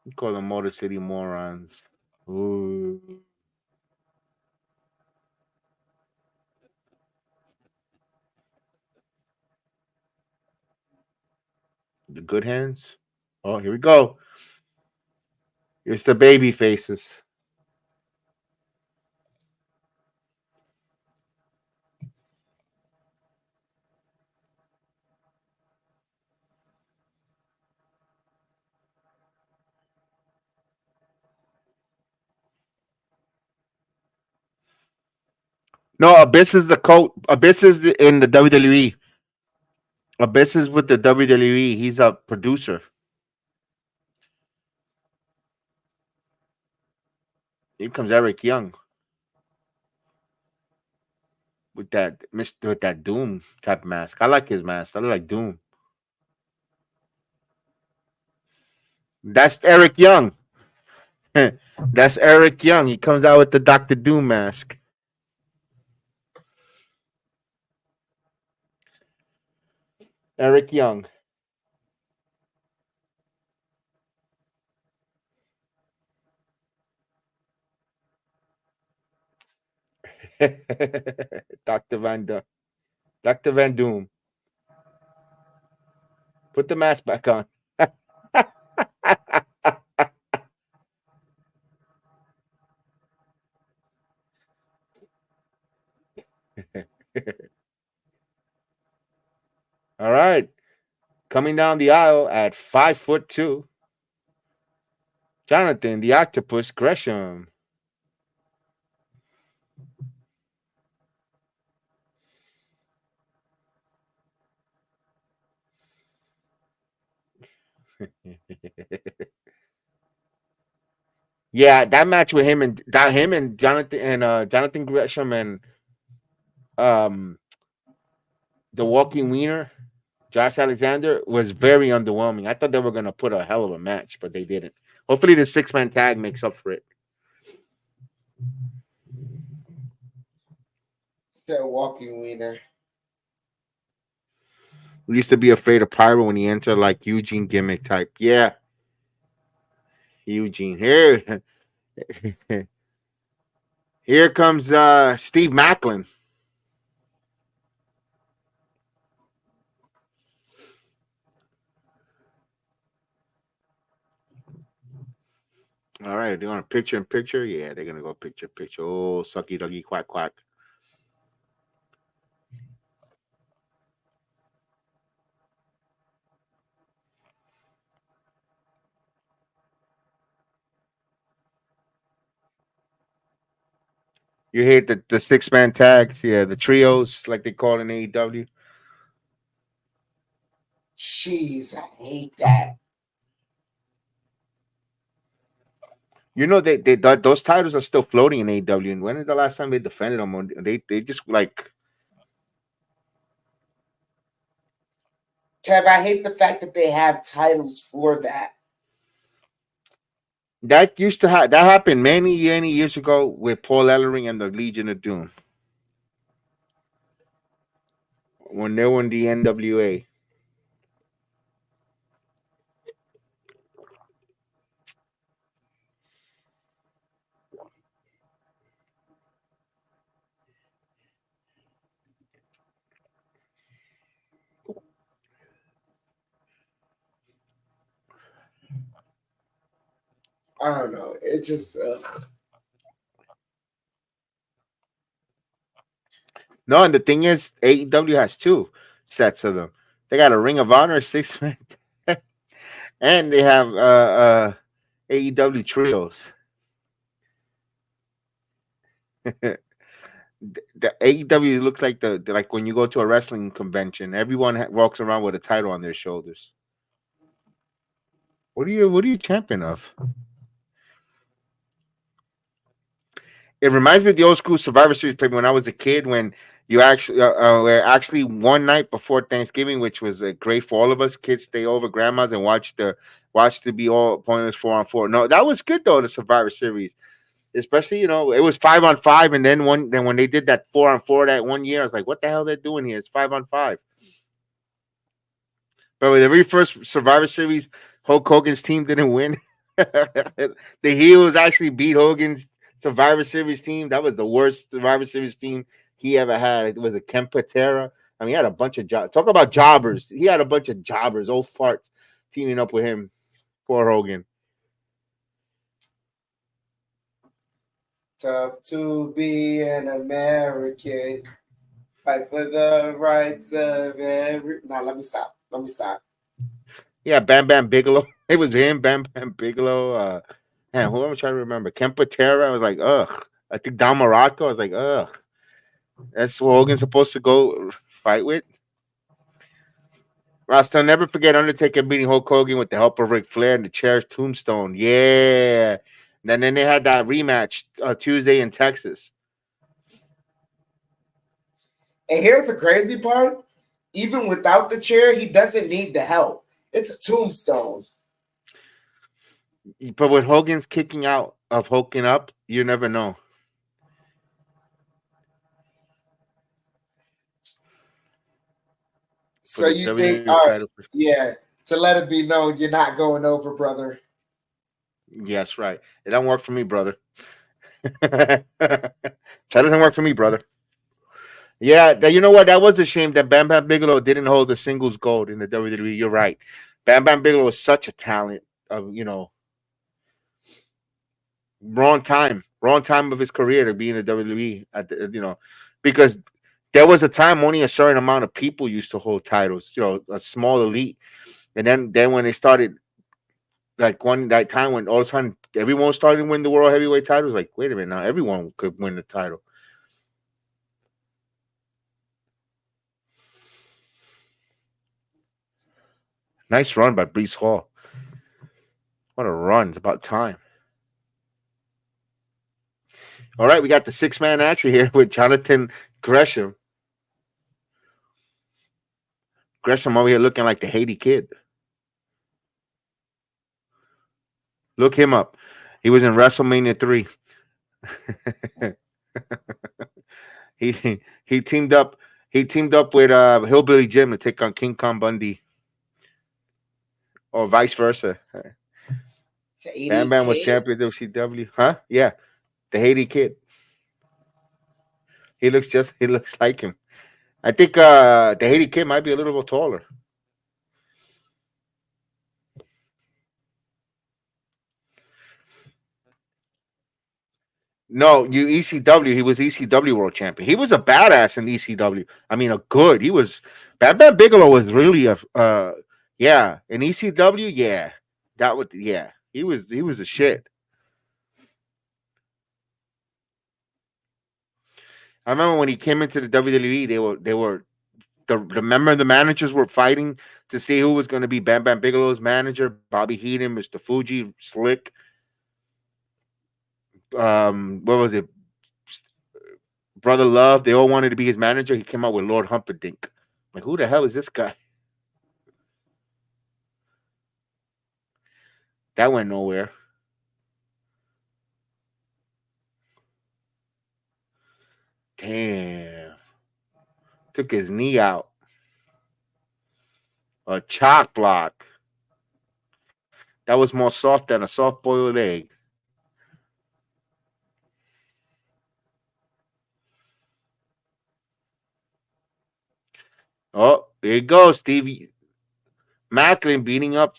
We call them Motor City morons. Ooh, the good hands. Oh, here we go. It's the baby faces. No, Abyss is the coach. Abyss is in the WWE. Abyss is with the WWE. He's a producer. Here comes Eric Young with that Doom type mask. I like his mask. I like Doom. That's Eric Young. That's Eric Young. He comes out with the Doctor Doom mask. Eric Young. Doctor Doctor Van Doom. Put the mask back on. All right. Coming down the aisle at 5'2", Jonathan the Octopus Gresham. Yeah, that match with him and Jonathan Gresham and um the Walking Wiener, Josh Alexander, was very underwhelming. I thought they were gonna put a hell of a match, but they didn't. Hopefully, the 6-man tag makes up for it. It's that walking wiener. We used to be afraid of Pyro when he entered like Eugene gimmick type. Yeah, Eugene. Here, here comes Steve Macklin. All right, they're gonna picture in picture. Yeah, they're gonna go picture picture. Oh, sucky ducky quack quack. You hate the 6-man tags, yeah, the trios like they call it in AEW. Jeez, I hate that. You know those titles are still floating in AEW. And when is the last time they defended them? Or they just like Kev, I hate the fact that they have titles for that. that used to that happened many years ago with Paul Ellering and the Legion of Doom when they were in the NWA. I don't know. It just No, and the thing is, AEW has two sets of them. They got a Ring of Honor 6-man, and they have AEW trios. The AEW looks like like when you go to a wrestling convention, everyone walks around with a title on their shoulders. What are you champion of? It reminds me of the old school Survivor Series play when I was a kid. When you actually were actually one night before Thanksgiving, which was great for all of us. Kids stay over, grandmas, and watch the be all pointless 4-on-4. No, that was good though. The Survivor Series, especially it was 5-on-5, and then when they did that 4-on-4 that one year, I was like, what the hell they're doing here? It's 5-on-5. But with the very first Survivor Series, Hulk Hogan's team didn't win. The heels actually beat Hogan's Survivor Series team. That was the worst Survivor Series team he ever had. It was a Kempatera. I mean, he had a bunch of talk about jobbers. He had a bunch of jobbers, old farts, teaming up with him. Poor Hogan. Tough to be an American. Fight for the rights of every. Now let me stop. Let me stop. Yeah, Bam Bam Bigelow. It was him, Bam Bam Bigelow. Man, who am I trying to remember? Kempatera. I was like, ugh. I think Don Morocco. I was like, ugh. That's what Hogan's supposed to go fight with. I'll still never forget Undertaker beating Hulk Hogan with the help of Ric Flair and the chair's tombstone. Yeah. And then they had that rematch Tuesday in Texas. And here's the crazy part: even without the chair, he doesn't need the help. It's a tombstone. But with Hogan's kicking out of Hogan up, you never know. For So the you think, WWE all right, title. yeah, to let it be known you're not going over, brother. Yes, right. It don't work for me, brother. That doesn't work for me, brother. Yeah, you know what? That was a shame that Bam Bam Bigelow didn't hold the singles gold in the WWE. You're right. Bam Bam Bigelow was such a talent of wrong time of his career to be in the WWE. Because there was a time only a certain amount of people used to hold titles. A small elite, and then when they started, like one that time when all of a sudden everyone started to win the world heavyweight titles, like wait a minute, now everyone could win the title. Nice run by Brees Hall. What a run! It's about time. All right, we got the 6-man action here with Jonathan Gresham. Gresham over here looking like the Haiti kid. Look him up. He was in WrestleMania 3. he teamed up with Hillbilly Jim to take on King Kong Bundy, or vice versa. Bam Haiti Bam was kid. champion of WCW. Huh? Yeah, the Haiti kid. He looks like him. I think the Haiti kid might be a little bit taller. No, you ECW. He was ECW world champion. He was a badass in ECW. I mean, a good. He was. Bam Bam Bigelow was really a yeah, in ECW. Yeah, that would yeah. He was a shit. I remember when he came into the WWE, they were the managers were fighting to see who was going to be Bam Bam Bigelow's manager. Bobby Heenan, Mr. Fuji, Slick. What was it? Brother Love. They all wanted to be his manager. He came out with Lord Humperdinck. Like, who the hell is this guy? That went nowhere. Damn. Took his knee out. A chalk block. That was more soft than a soft boiled egg. Oh, there you go, Stevie Macklin beating up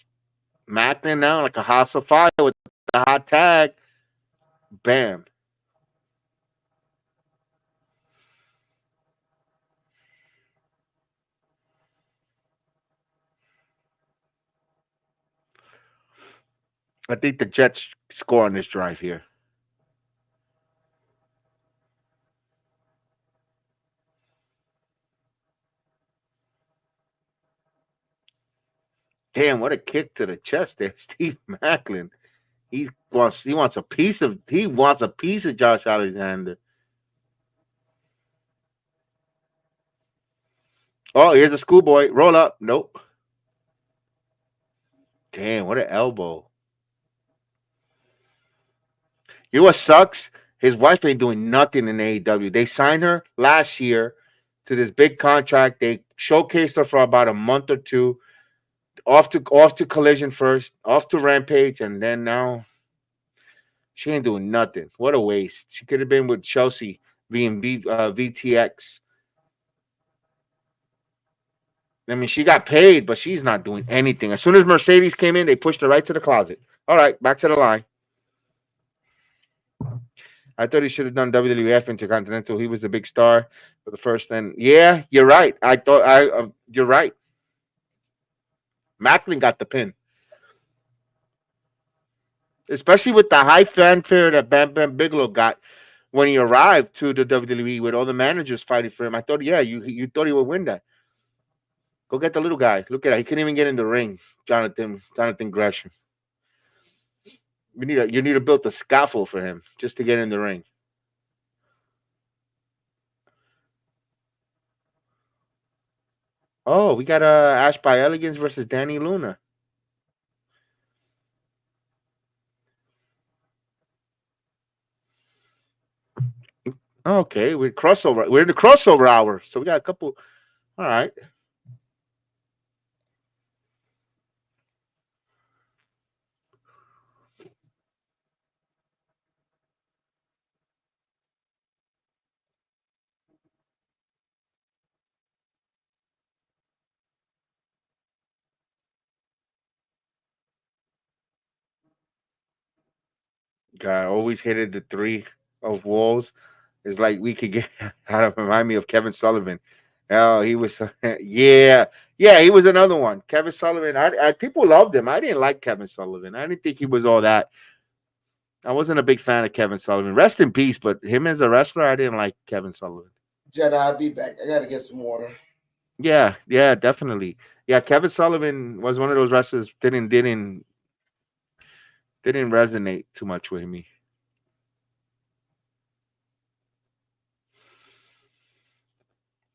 Macklin now like a house of fire with the hot tag. Bam. I think the Jets score on this drive here. Damn, what a kick to the chest there, Steve Macklin. He wants a piece of Josh Alexander. Oh, here's a schoolboy. Roll up. Nope. Damn, what an elbow. You know what sucks? His wife ain't doing nothing in AEW. They signed her last year to this big contract. They showcased her for about a month or two. Off to Collision first, off to Rampage, and then now she ain't doing nothing. What a waste. She could have been with Chelsea being VTX. I mean, she got paid, but she's not doing anything. As soon as Mercedes came in, they pushed her right to the closet. All right, back to the line. I thought he should have done WWF Intercontinental. He was a big star for the first. And yeah, you're right. You're right. Macklin got the pin, especially with the high fanfare that Bam Bam Bigelow got when he arrived to the WWE with all the managers fighting for him. I thought, yeah, you thought he would win that. Go get the little guy. Look at that. He couldn't even get in the ring. Jonathan Gresham. You need to build a scaffold for him just to get in the ring. Oh, we got Ash by Elegance versus Danny Luna. Okay, we're crossover. We're in the crossover hour, so we got a couple. All right. Guy always hated the three of walls. It's like we could get out of remind me of Kevin Sullivan. Oh, he was yeah. Yeah, he was another one. Kevin Sullivan. People loved him. I didn't like Kevin Sullivan. I didn't think he was all that. I wasn't a big fan of Kevin Sullivan. Rest in peace, but him as a wrestler, I didn't like Kevin Sullivan. Jedi, I'll be back. I gotta get some water. Yeah, yeah, definitely. Yeah, Kevin Sullivan was one of those wrestlers didn't resonate too much with me.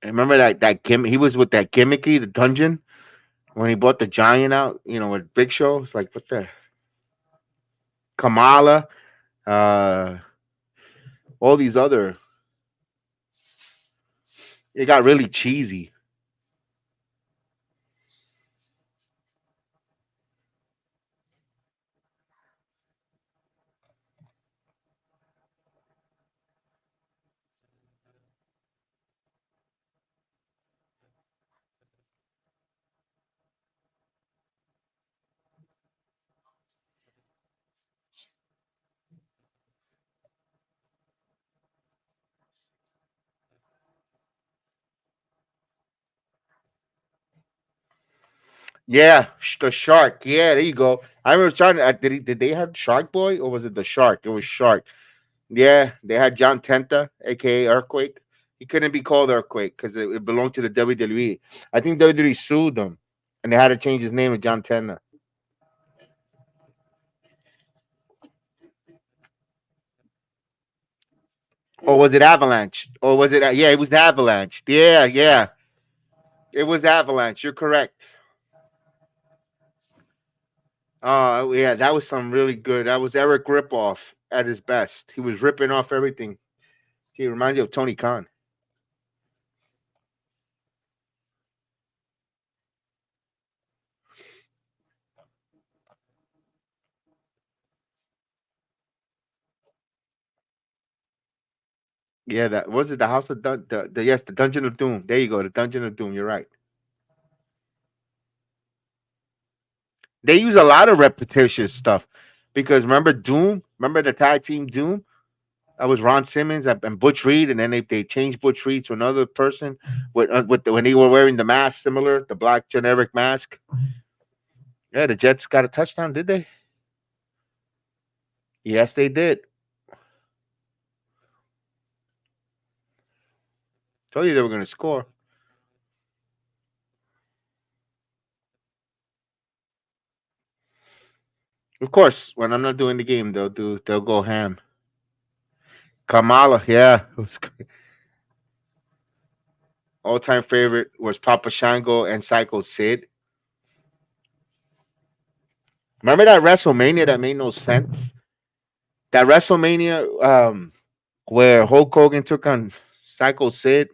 I remember that gimmick. He was with that gimmicky, the dungeon, when he brought the giant out. With Big Show. It's like what the Kamala, uh, all these other. It got really cheesy. Yeah, the shark. Yeah, there you go. I remember trying to. Did they have Shark Boy or was it the Shark? It was Shark. Yeah, they had John Tenta, aka Earthquake. He couldn't be called Earthquake because it belonged to the WWE. I think WWE sued them, and they had to change his name to John Tenta. Or was it Avalanche? Or was it? Yeah, it was Avalanche. Yeah, yeah, it was Avalanche. You're correct. Oh, yeah, that was some really good. That was Eric Ripoff at his best. He was ripping off everything. He reminds you of Tony Khan. Yeah, that was it. The House of yes, the Dungeon of Doom. There you go, the Dungeon of Doom. You're right. They use a lot of repetitious stuff because remember Doom? Remember the tag team Doom? That was Ron Simmons and Butch Reed, and then they changed Butch Reed to another person when they were wearing the mask, similar the black generic mask. Yeah, the Jets got a touchdown, did they? Yes, they did. Told you they were going to score. Of course, when I'm not doing the game, they'll go ham. Kamala, yeah, it was all time favorite was Papa Shango and Psycho Sid. Remember that WrestleMania that made no sense? That WrestleMania where Hulk Hogan took on Psycho Sid.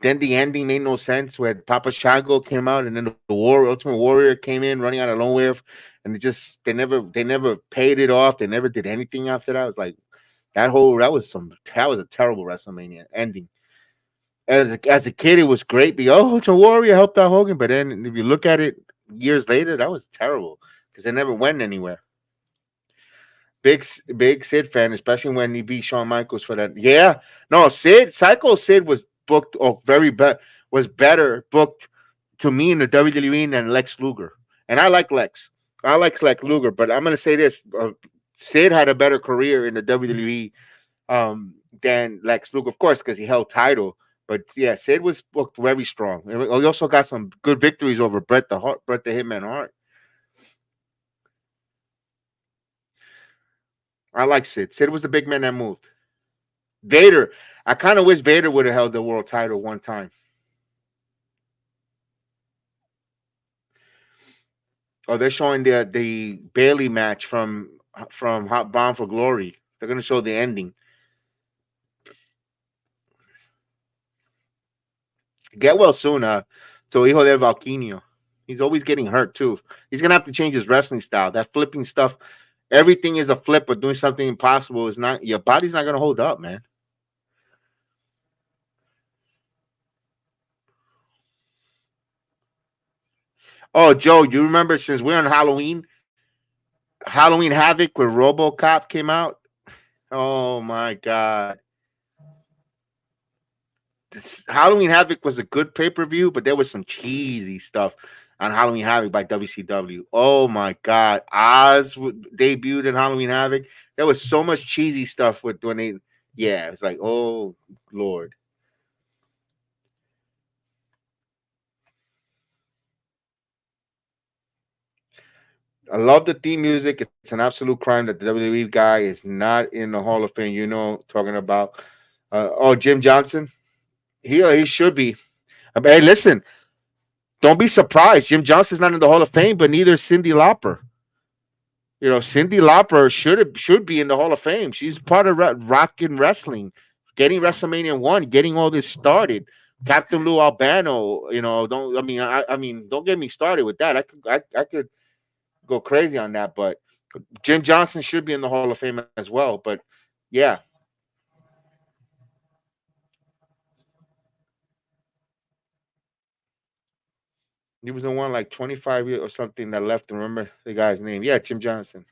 Then the ending made no sense where Papa Shango came out and then the Ultimate Warrior came in running out of nowhere, and they never paid it off. They never did anything after that. It was like that was a terrible WrestleMania ending. As a kid, it was great. Ultimate Warrior helped out Hogan, but then if you look at it years later, that was terrible because they never went anywhere. Big Sid fan, especially when he beat Shawn Michaels for that. Yeah, no, Psycho Sid was booked or was better booked to me in the WWE than Lex Luger, and I like Lex. I like Lex Luger, but I'm gonna say this: Sid had a better career in the WWE than Lex Luger, of course, because he held title. But yeah, Sid was booked very strong. And he also got some good victories over Bret the Hitman Hart. I like Sid. Sid was the big man that moved. Vader. I kind of wish Vader would have held the world title one time. Oh, they're showing the Bailey match from Hot Bound for Glory. They're gonna show the ending. Get well soon, to Hijo de Valquinio. He's always getting hurt too. He's gonna have to change his wrestling style. That flipping stuff, everything is a flip, but doing something impossible is not. Your body's not gonna hold up, man. Oh, Joe, you remember since we're on Halloween Havoc where RoboCop came out? Oh my God. Halloween Havoc was a good pay per view, but there was some cheesy stuff on Halloween Havoc by WCW. Oh my God, debuted in Halloween Havoc. There was so much cheesy stuff with when they, yeah, it's like, oh Lord. I love the theme music. It's an absolute crime that the WWE guy is not in the Hall of Fame. Talking about Jim Johnson. He should be. I mean, hey, listen, don't be surprised. Jim Johnson's not in the Hall of Fame, but neither is Cyndi Lauper. Cyndi Lauper should be in the Hall of Fame. She's part of Rock and Wrestling, getting WrestleMania 1, getting all this started. Captain Lou Albano, don't I mean don't get me started with that. I could go crazy on that, but Jim Johnson should be in the Hall of Fame as well. But yeah, he was the one like 25 years or something that left. Remember the guy's name? Yeah, Jim Johnson.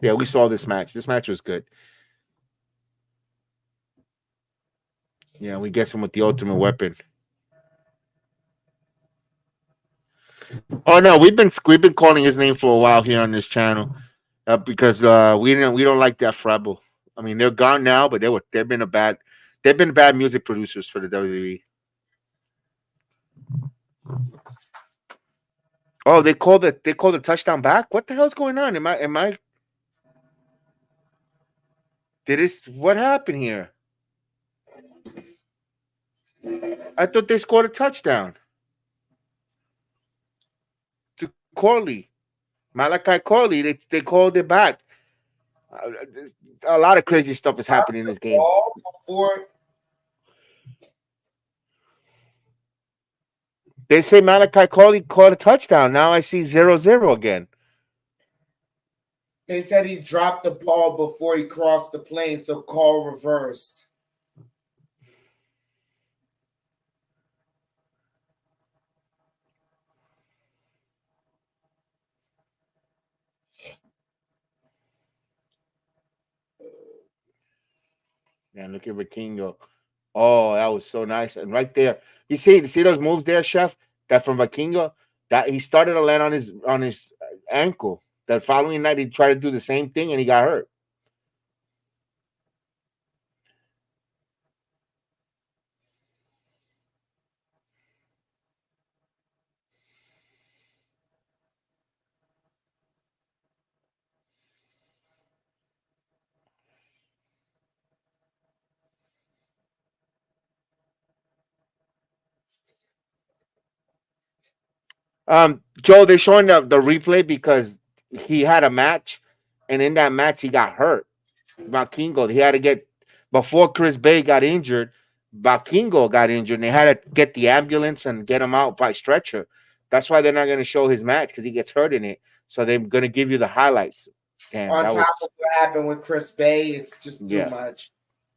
Yeah, we saw this match. This match was good. Yeah, we get him with the ultimate weapon. Oh no, we've been calling his name for a while here on this channel because we don't like that Rebel. I mean, they're gone now, but they've been bad music producers for the WWE. Oh, they called a touchdown back. What the hell's going on? Am I did this? What happened here? I thought they scored a touchdown to Corley, Malachi Corley. They called it back. Uh, a lot of crazy stuff is happening in this game. Ball before They say Malachi Corley caught a touchdown. Now I see 0-0 again. they said he dropped the ball before he crossed the plane, so call reversed. And look at Vikingo. Oh, that was so nice. And right there, you see those moves there, Chef? That from Vikingo, that he started to land on his ankle. That following night, he tried to do the same thing and he got hurt. Joe, they're showing the replay because he had a match, and in that match he got hurt. Bakingo, he had to get before Chris Bay got injured. Bakingo got injured, and they had to get the ambulance and get him out by stretcher. That's why they're not going to show his match because he gets hurt in it. So they're going to give you the highlights. Damn, On that was top of what happened with Chris Bay, it's just too yeah, much.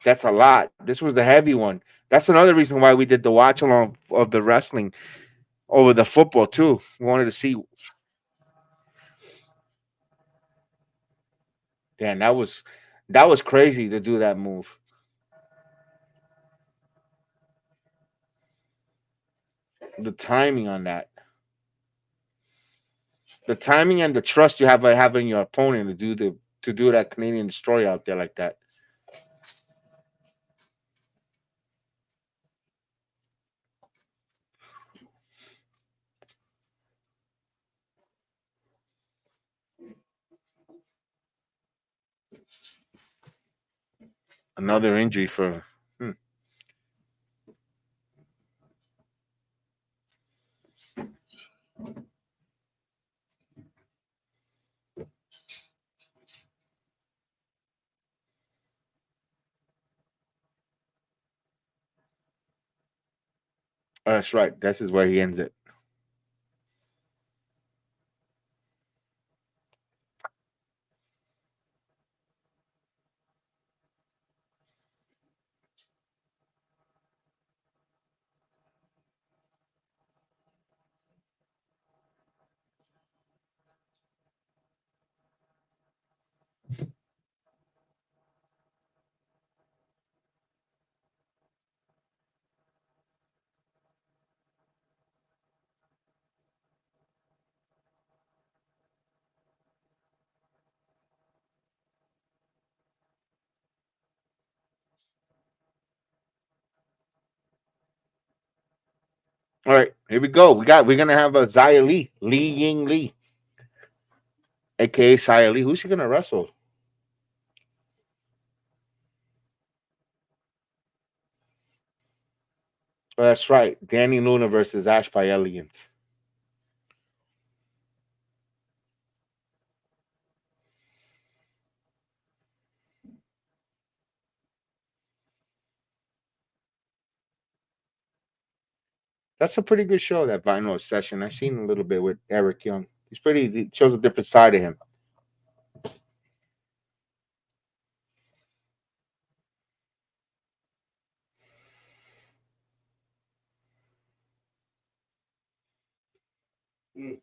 that's a lot. This was the heavy one. That's another reason why we did the watch along of the wrestling over the football too. We wanted to see. Damn, that was crazy to do that move. The timing on that, the timing and the trust you have by having your opponent to do that Canadian destroyer out there like that. Another injury for. That's right. This is where he ends it. All right, here we go. We're gonna have a Xia Li Ying Lee, aka Xia Li. Who's she gonna wrestle? Oh, that's right. Danny Luna versus Ash by Elegant. That's a pretty good show. That vinyl session. I seen a little bit with Eric Young. He's pretty. He shows a different side of him. Mm.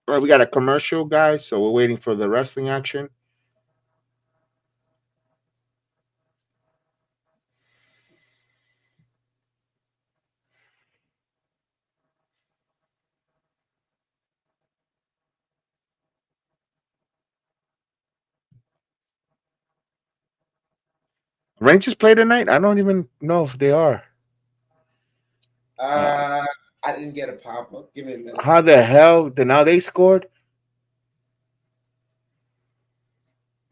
All right, we got a commercial, guys. So we're waiting for the wrestling action. Rangers play tonight. I don't even know if they are. Uh, Uh, I didn't get a pop up. Give me a minute. how the hell? Now they scored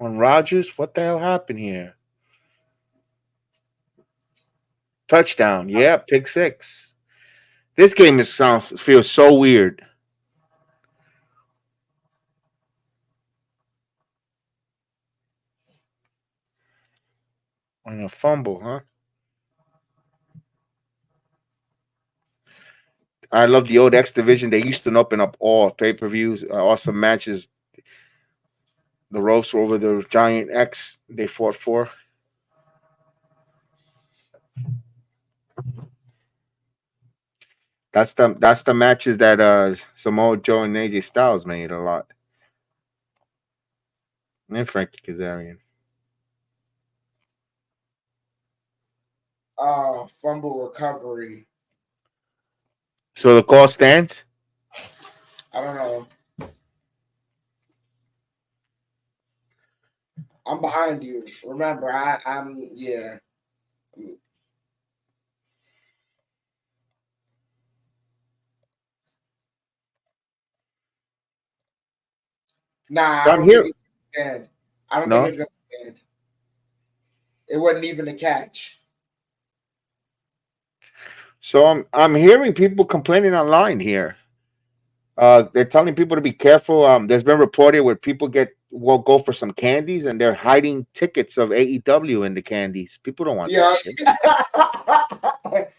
on Rogers. What the hell happened here? Touchdown. Yeah, pick six. This game feels so weird. On a fumble, huh? I love the old X division. They used to open up all pay per views, awesome matches. The ropes were over the giant X they fought for. That's the matches that Samoa Joe and AJ Styles made a lot. And Frankie Kazarian. Fumble recovery. So the call stands. I don't know. I'm behind you. Remember, I'm yeah. Nah, So I I'm don't think here. it's gonna stand. I don't think No. it's gonna stand. It wasn't even a catch. So I'm hearing people complaining online here. They're telling people to be careful. There's been reported where people will go for some candies and they're hiding tickets of AEW in the candies. People don't want that Yeah. shit.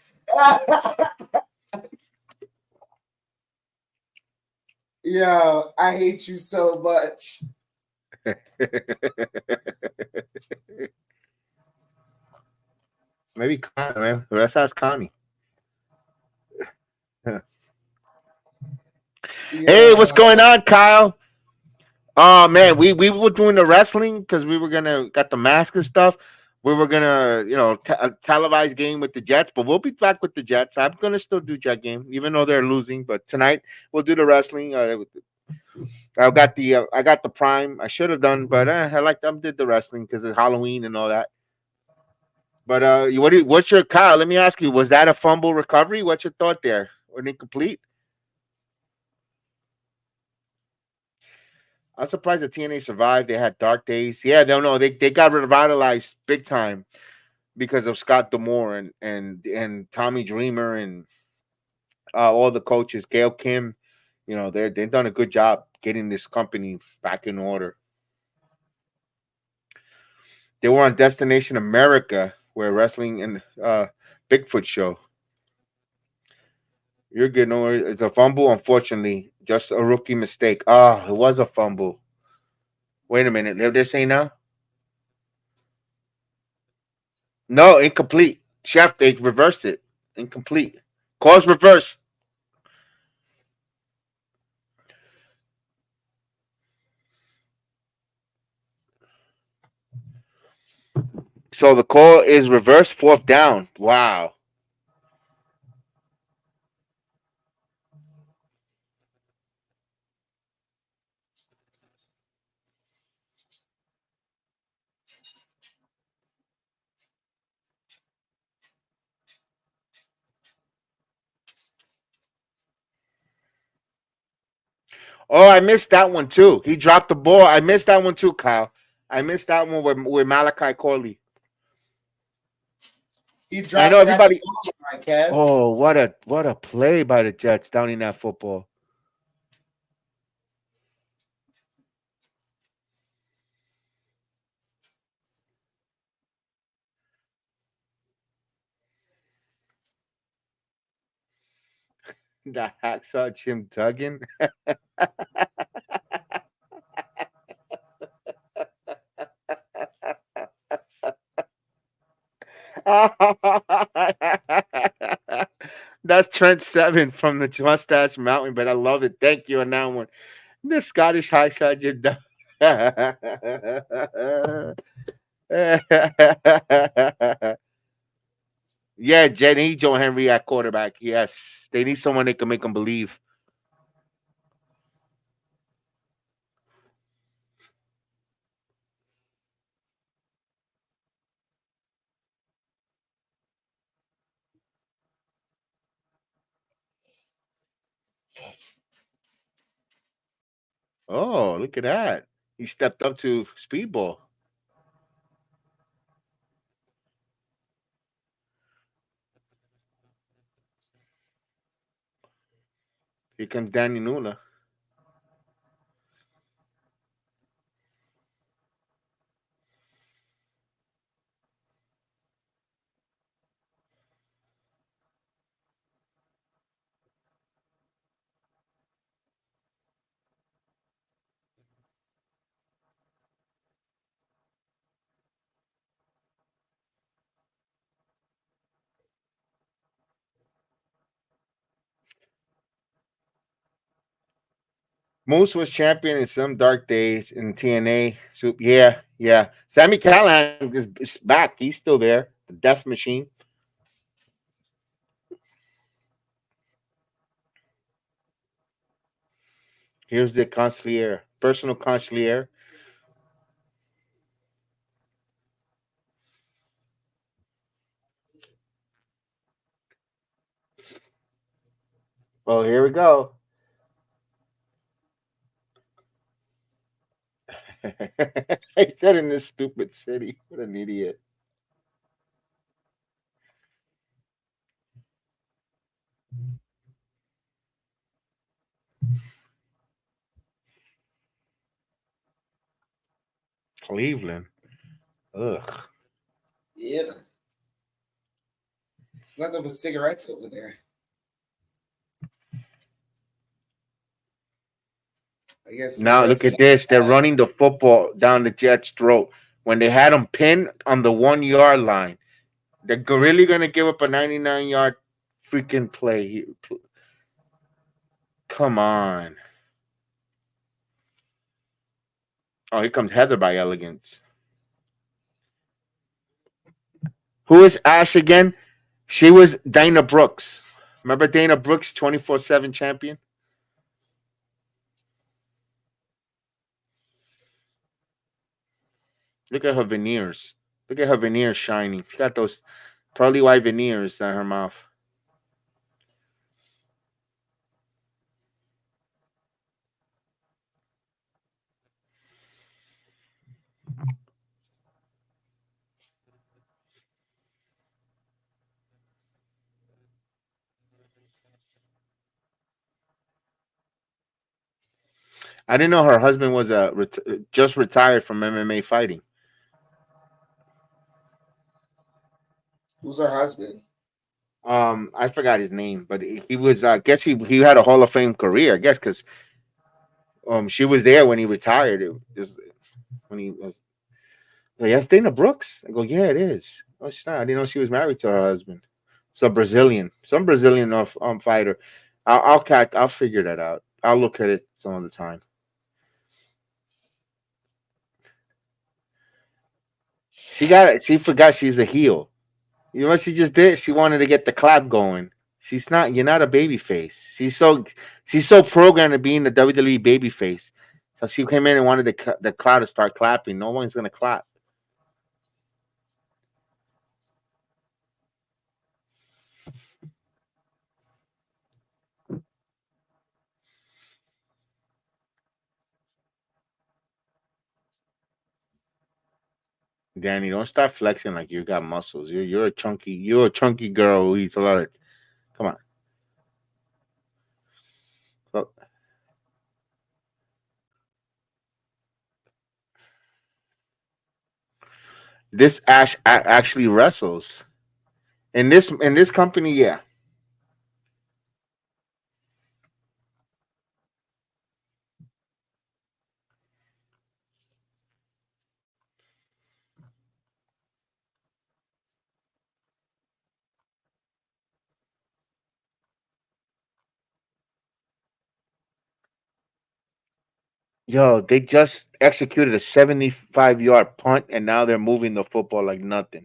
Yo, I hate you so much. Maybe Connie, man. Let's ask Connie. Hey, what's Yeah. going on, Kyle? Oh man, we were doing the wrestling because we were gonna got the mask and stuff. We were gonna, televise game with the Jets, but we'll be back with the Jets. I'm gonna still do Jet game, even though they're losing. But tonight we'll do the wrestling. I got the Prime. I should have done, but I like them. Did the wrestling because it's Halloween and all that. But what's your Kyle? Let me ask you: was that a fumble recovery? What's your thought there? Or incomplete? I'm surprised the TNA survived. They had dark days. Yeah, no, they got revitalized big time because of Scott Demore and Tommy Dreamer and all the coaches, Gail Kim. They've done a good job getting this company back in order. They were on Destination America, where wrestling and Bigfoot show. You're good. No, it's a fumble. Unfortunately, just a rookie mistake. Ah, it was a fumble. Wait a minute. They're saying now? No, incomplete. Chef, they reversed it. Incomplete. Cause reversed. So the call is reversed. Fourth down. Wow. Oh, I missed that one too. He dropped the ball. I missed that one too, Kyle. I missed that one with Malachi Corley. He I know dropped it at the everybody. goal line, Kev. Oh, what a play by the Jets down in that football. The hacksaw Jim Duggan. That's Trent Seven from the Mustache Mountain, but I love it. Thank you on that one. The Scottish high shot Jim Duggan. Yeah, Jenny Joe Henry at quarterback. Yes, they need someone that can make them believe. Oh, look at that! He stepped up to speedball. Here comes Danny Nuna. Moose was champion in some dark days in TNA. So yeah, yeah. Sammy Callahan is back. He's still there. The Death Machine. Here's the conciliere, personal conciliere. Oh, here we go. I said in this stupid city. What an idiot. Cleveland. Ugh. Yeah, it's nothing but cigarettes over there. I guess Now cigarettes look are at not this. They're bad. running the football down the Jets' throat when they had them pinned on the 1 yard line. They're really gonna give up a 99-yard freaking play. Come on. Oh, here comes Heather by Elegance. Who is Ash again? She was Dana Brooks. Remember Dana Brooks, 24/7 champion? Look at her veneers. Look at her veneers shining. She got those pearly white veneers on her mouth. I didn't know her husband was just retired from MMA fighting. Who's her husband? I forgot his name, but he was. I guess he had a Hall of Fame career. I guess because she was there when he retired. It was when he was. Like, that's Dana Brooks. I go, yeah, it is. Oh, she's not. I didn't know she was married to her husband. Some Brazilian fighter. I'll figure that out. I'll look at it some other time. She got it. She forgot she's a heel. You know what she just did? She wanted to get the clap going. She's not. You're not a baby face. She's so programmed to being the WWE baby face. So she came in and wanted the crowd to start clapping. No one's gonna clap. Danny, don't start flexing like you got muscles. You're a chunky girl who eats a lot of. Come on. So, this Ash actually wrestles in this company. Yeah. Yo, they just executed a 75-yard punt, and now they're moving the football like nothing.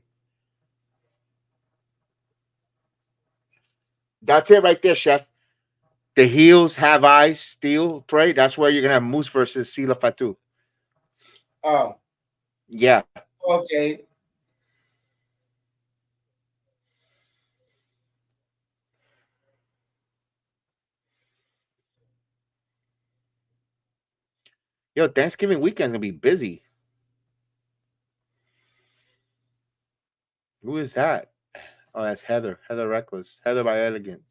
That's it right there, chef. The heels have eyes, steal, prey. That's where you're gonna have Moose versus Sila Fatu. Oh, Yeah. okay. Yo, Thanksgiving weekend's gonna be busy. Who is that? Oh, that's Heather. Heather Reckless. Heather by Elegance.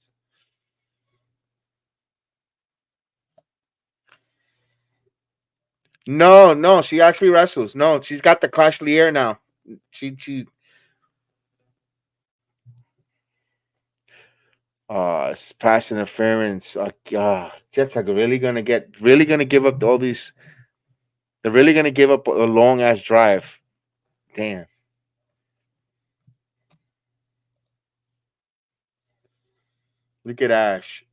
No, no, she actually wrestles. No, she's got the Cashlier now. She it's pass interference. Jets are really gonna give up all these. They're really gonna give up a long ass drive. Damn. Look at Ash.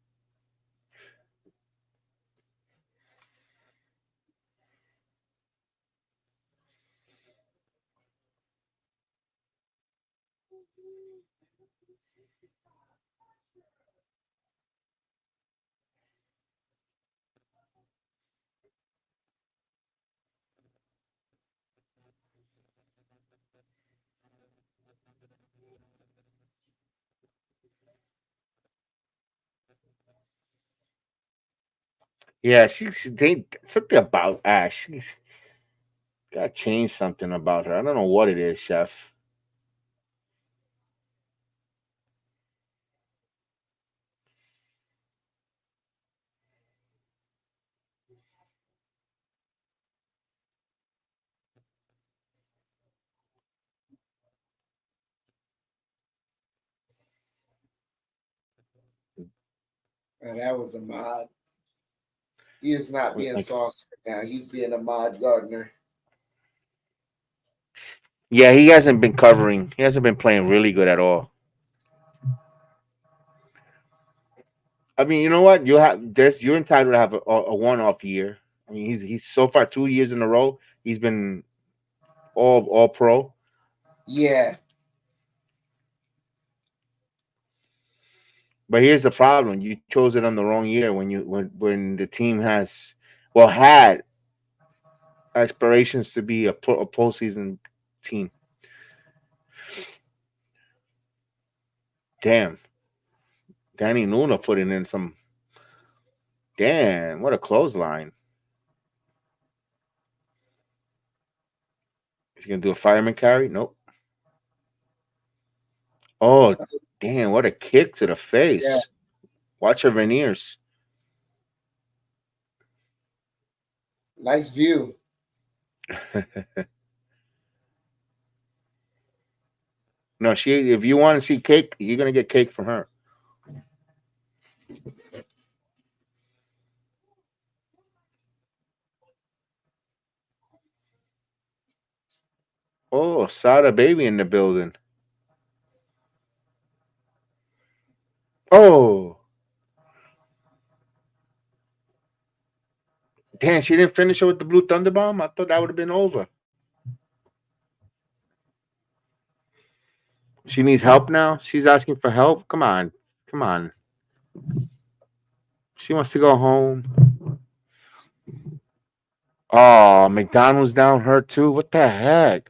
Yeah, they something about Ash. She's got to change something about her. I don't know what it is, Chef. That was a mod. He is not being Like, sauce right now. He's being a mod gardener. yeah, he hasn't been covering. He hasn't been playing really good at all. I mean, you know what? You have this. You're entitled to have a one-off year. I mean, he's so far 2 years in a row. He's been all pro. Yeah, But here's the problem: you chose it on the wrong year when the team has had aspirations to be a postseason team. Damn, Danny Nuna putting in some. Damn, what a clothesline! Is he gonna do a fireman carry? Nope. Oh, damn! What a kick to the yeah. face. Watch her veneers. Nice view. No, she. If you want to see cake, you're gonna get cake from her. Oh, Sada baby in the building. Oh, damn! She didn't finish it with the blue thunder bomb. I thought that would have been over. She needs help now. She's asking for help. Come on, come on. She wants to go home. Oh, McDonald's down her too. What the heck?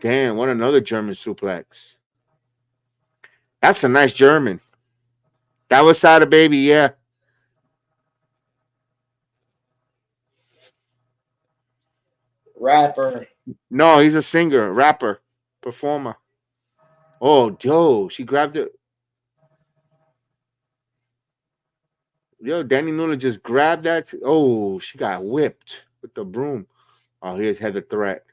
Damn! What another German suplex. That's a nice German. That was Sada baby. Yeah. Rapper. No, he's a singer, rapper, performer. Oh, yo, she grabbed it. Yo, Danny Nuna just grabbed that. Oh, she got whipped with the broom. Oh, here's Heather Threat.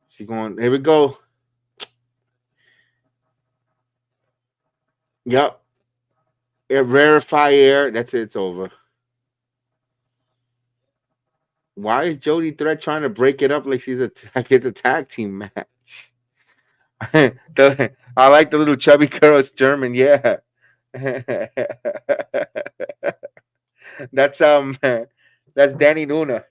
She going. Here we go. Yep. Rarefy air. That's it. It's over. Why is Jody Threat trying to break it up like like it's a tag team match? I like the little chubby girl. It's German. Yeah. that's that's Danny Nuna.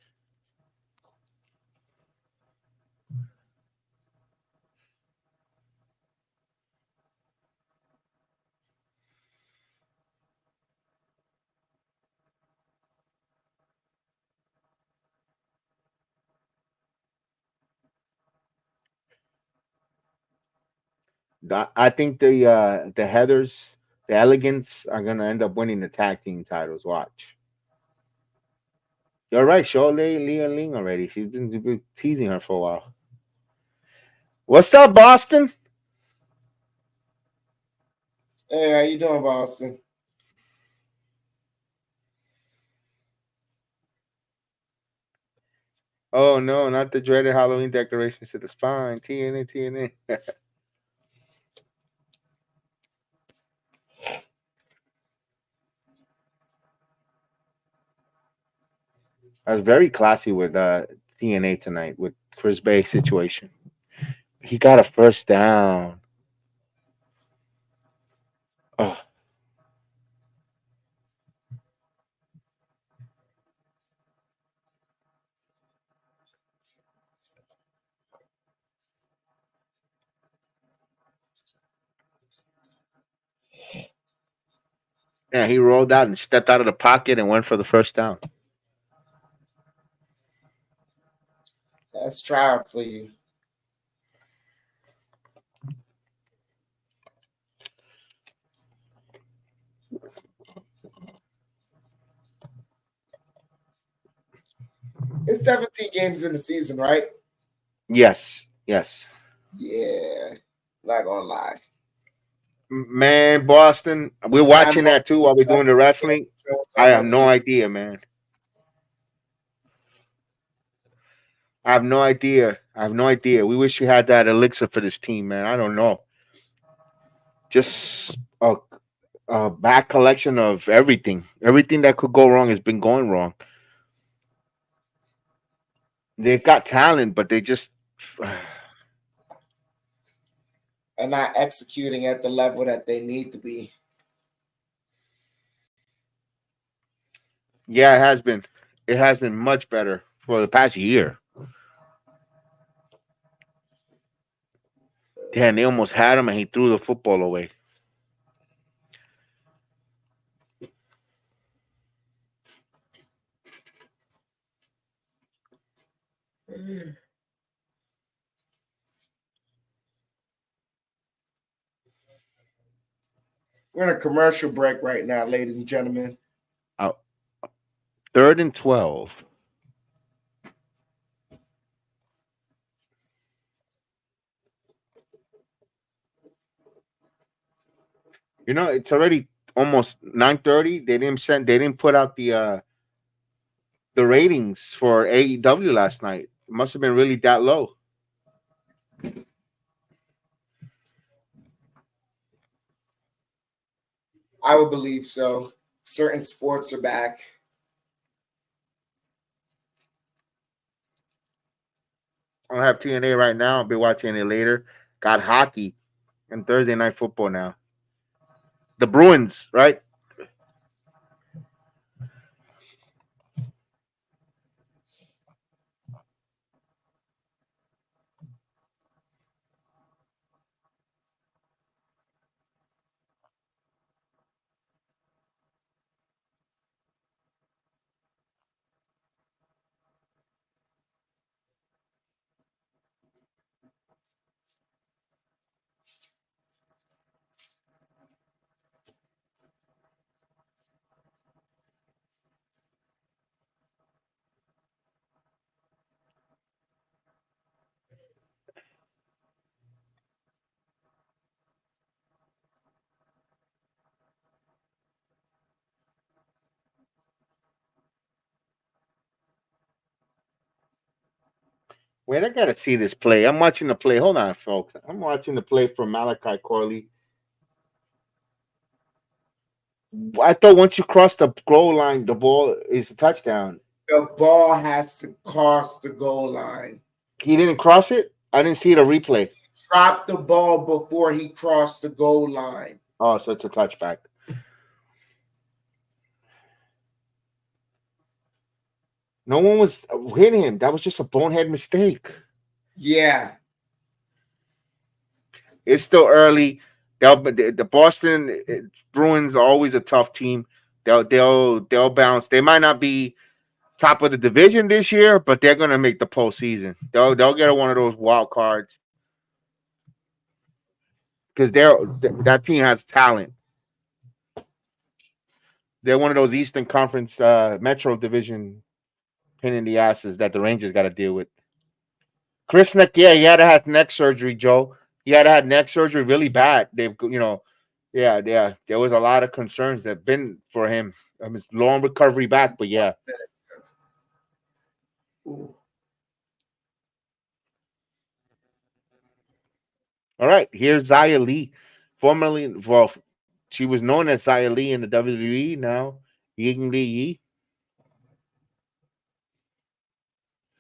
I think the Heathers, the Elegants are gonna end up winning the tag team titles. Watch. You're right. Show Leah Ling already. She's been teasing her for a while. What's up, Boston? Hey, how you doing, Boston? Oh no, not the dreaded Halloween decorations to the spine. TNA, TNA. I was very classy with TNA tonight with Chris Bay situation. He got a first down. Oh, Yeah, he rolled out and stepped out of the pocket and went for the first down. That's triumph for you. It's 17 games in the season, right? Yes, yes. Yeah, not gonna lie. Man, Boston, we're I'm watching going that too to while we're stuff doing the wrestling. I on have my no team. idea, man. I have no idea. I have no idea. We wish we had that elixir for this team, man. I don't know. Just a back collection of everything. Everything that could go wrong has been going wrong. They've got talent, but they just And not executing at the level that they need to be. yeah, it has been. It has been much better for the past year. Damn, they almost had him and he threw the football away. We're in a commercial break right now, ladies and gentlemen. Uh, 3rd and 12. You know, it's already almost 9:30. They didn't put out the ratings for AEW last night. It must have been really that low. I would believe so. Certain sports are back. I don't have TNA right now. I'll be watching it later. Got hockey and Thursday night football now. The Bruins, right? Wait, I gotta see this play. I'm watching the play. Hold on, folks. I'm watching the play from Malachi Corley. I thought once you cross the goal line, the ball is a touchdown. The ball has to cross the goal line. He didn't cross it. I didn't see the replay. Drop the ball before he crossed the goal line. Oh, so it's a touchback. No one was hitting him. That was just a bonehead mistake. Yeah. It's still early. The Boston Bruins are always a tough team. They'll bounce. They might not be top of the division this year, but they're gonna make the postseason. They'll get one of those wild cards because that team has talent. They're one of those Eastern Conference Metro Division pain in the asses that the Rangers got to deal with. Chris Neck, yeah, he had to have neck surgery, Joe. He had to have neck surgery really bad. Yeah. There was a lot of concerns that been for him. It's long recovery back, but yeah. Ooh. All right, here's Xia Li, formerly, well, she was known as Xia Li in the WWE. Now Ying Li Yi,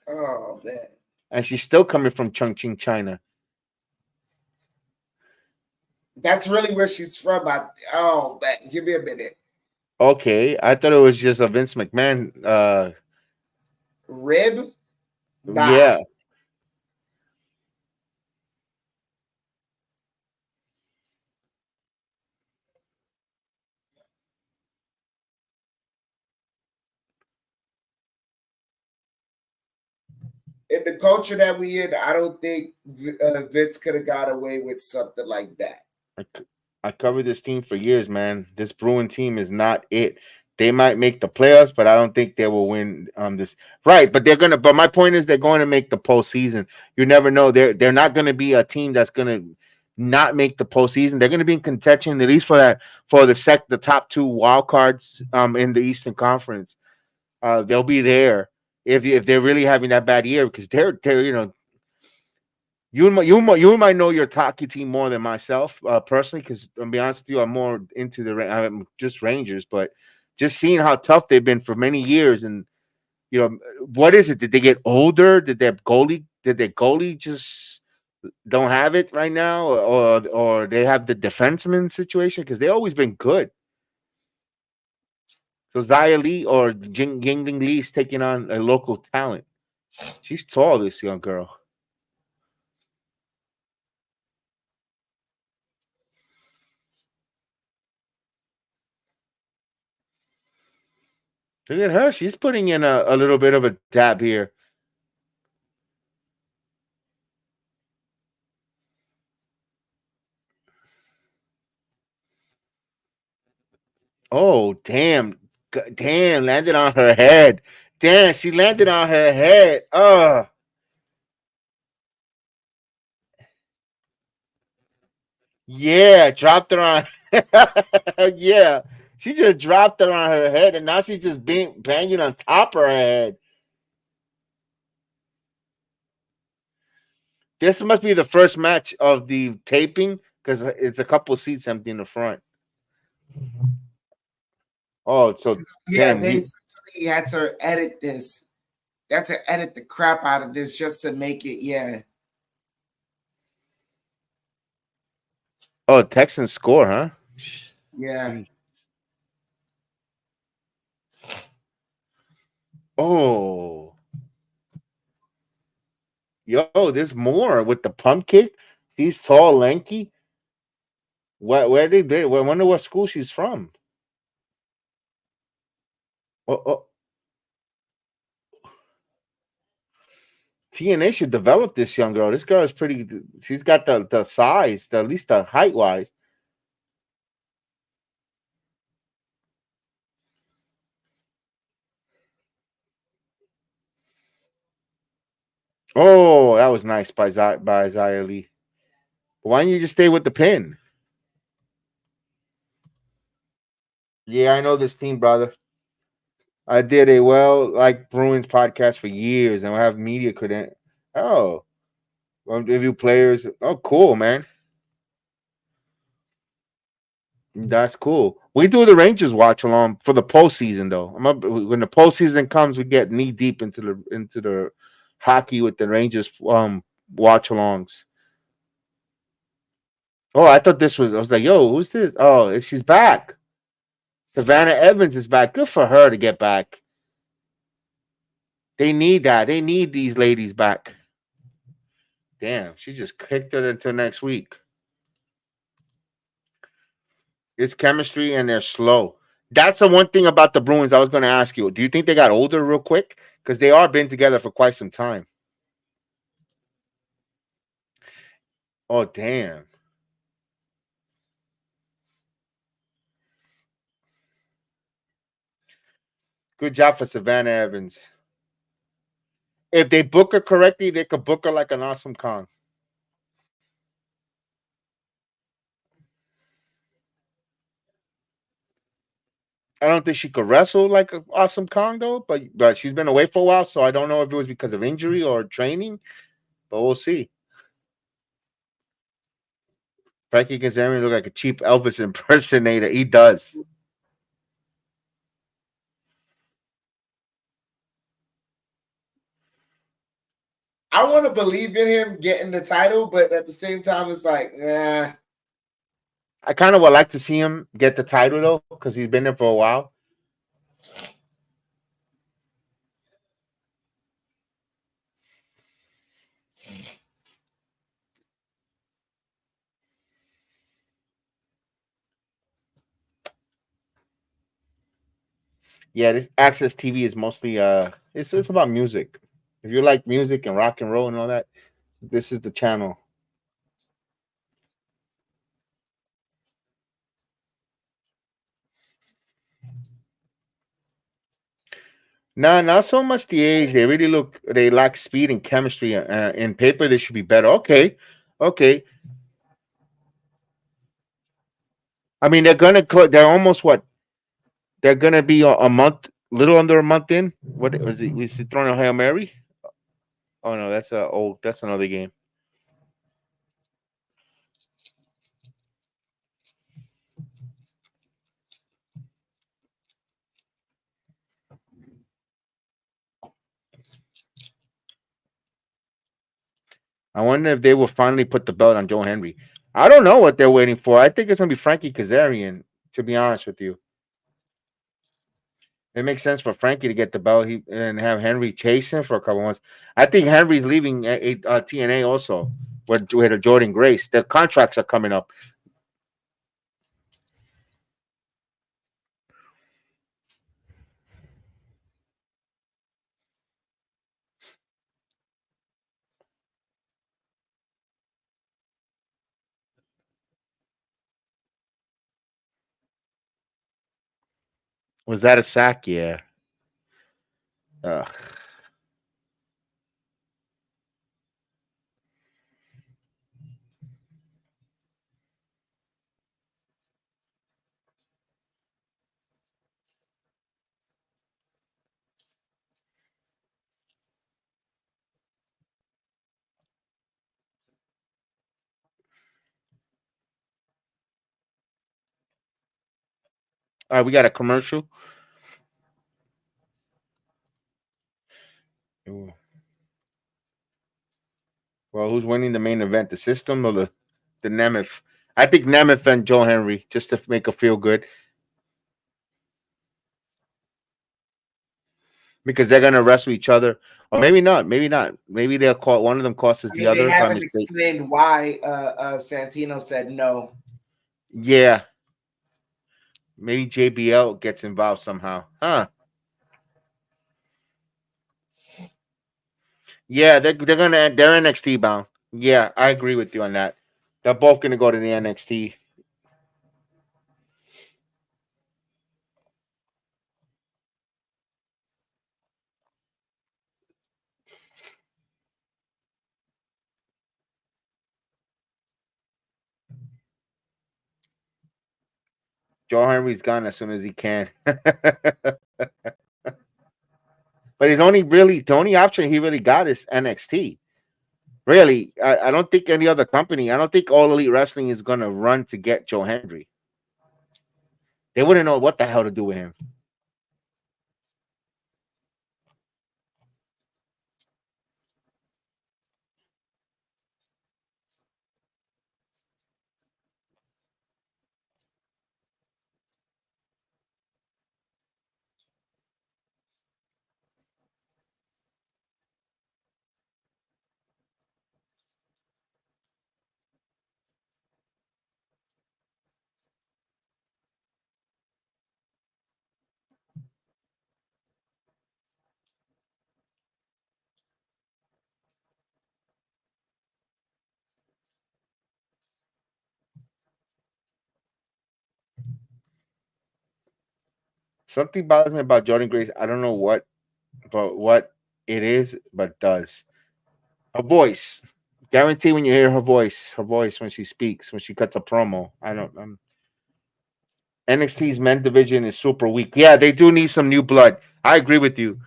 Oh man. and she's still coming from Chongqing, China. That's really where she's from. Oh man, give me a minute. Okay, I thought it was just a Vince McMahon. Rib? Nah. Yeah, in the culture that we in, I don't think Vince could have got away with something like that. I, c- I covered this team for years, man. This Bruin team is not it. They might make the playoffs, but I don't think they will win this. Right, but they're gonna. But my point is, they're going to make the postseason. You never know. They're not going to be a team that's going to not make the postseason. They're going to be in contention at least for that for the top two wild cards in the Eastern Conference. They'll be there if they're really having that bad year because they're you might know your hockey team more than myself personally because I'll be honest with you, I'm more into I'm just Rangers, but just seeing how tough they've been for many years, and what is it? Did they get older? Did their goalie just don't have it right now, or they have the defenseman situation because they always been good. So Zaya Lee or Yingling Lee is taking on a local talent. She's tall, this young girl. Look at her. She's putting in a little bit of a dab here. Oh, damn. Damn, landed on her head. Damn, she landed on her head. Oh, yeah, dropped her on. Yeah, she just dropped her on her head, and now she's just banging on top of her head. This must be the first match of the taping because it's a couple seats empty in the front. Oh, so Yeah, damn, they certainly had to edit this. They had to edit the crap out of this just to make it. Yeah, oh, Texans score, huh? yeah. Oh, yo, there's more with the pump kick. He's tall, lanky. Where they? I wonder what school she's from. Oh, oh, TNA should develop this young girl. This girl is pretty. She's got the size, at least the height wise. Oh, that was nice by Zia Lee. Why don't you just stay with the pin? Yeah, I know this team, brother. I did a like Bruins podcast for years, and I have media credit. Oh, well, review players. Oh, cool, man. That's cool. We do the Rangers watch along for the postseason, though. When the postseason comes, we get knee deep into the hockey with the Rangers watch alongs. Oh, I thought this was. I was like, yo, who's this? Oh, she's back. Savannah Evans is back. Good for her to get back. They need that. They need these ladies back. Damn, she just kicked it until next week. It's chemistry and they're slow. That's the one thing about the Bruins I was going to ask you. Do you think they got older real quick? Because they are been together for quite some time. Oh, damn. Good job for Savannah Evans. If they book her correctly, they could book her like an awesome Kong. I don't think she could wrestle like an awesome Kong though, but she's been away for a while, so I don't know if it was because of injury or training, but we'll see. Frankie Kazarian look like a cheap Elvis impersonator. He does. I want to believe in him getting the title, but at the same time, it's like, nah. I kind of would like to see him get the title though, because he's been there for a while. Yeah, this Access TV is mostly it's about music. If you like music and rock and roll and all that, this is the channel. Nah, not so much the age. They really look. They lack speed and chemistry. In paper, they should be better. Okay, okay. I mean, they're almost what? They're gonna be a month, little under a month in. What was it? Is he throwing a hail mary? Oh no, that's a old. That's another game. I wonder if they will finally put the belt on Joe Henry. I don't know what they're waiting for. I think it's gonna be Frankie Kazarian. To be honest with you, it makes sense for Frankie to get the belt and have Henry chase him for a couple months. I think Henry's leaving TNA also with a Jordan Grace. Their contracts are coming up. Was that a sack? Yeah. Ugh. All right, we got a commercial. Ooh. Well, who's winning the main event? The system or the Nemeth? I think Nemeth and Joe Henry just to make her feel good because they're gonna wrestle each other. Or maybe not. Maybe not. Maybe they'll call one of them crosses I the mean, they other by haven't mistake. explained why Santino said no. Yeah. Maybe JBL gets involved somehow. Huh. Yeah, they're NXT bound. Yeah, I agree with you on that. They're both gonna go to the NXT. Joe Henry's gone as soon as he can. But his only really the only option he really got is NXT. Really, I don't think any other company. I don't think All Elite Wrestling is gonna run to get Joe Henry. They wouldn't know what the hell to do with him. Something bothers me about Jordan Grace. I don't know what it is, but does. Her voice. Guarantee when you hear her voice when she speaks, when she cuts a promo. I don't. NXT's men division is super weak. Yeah, they do need some new blood. I agree with you.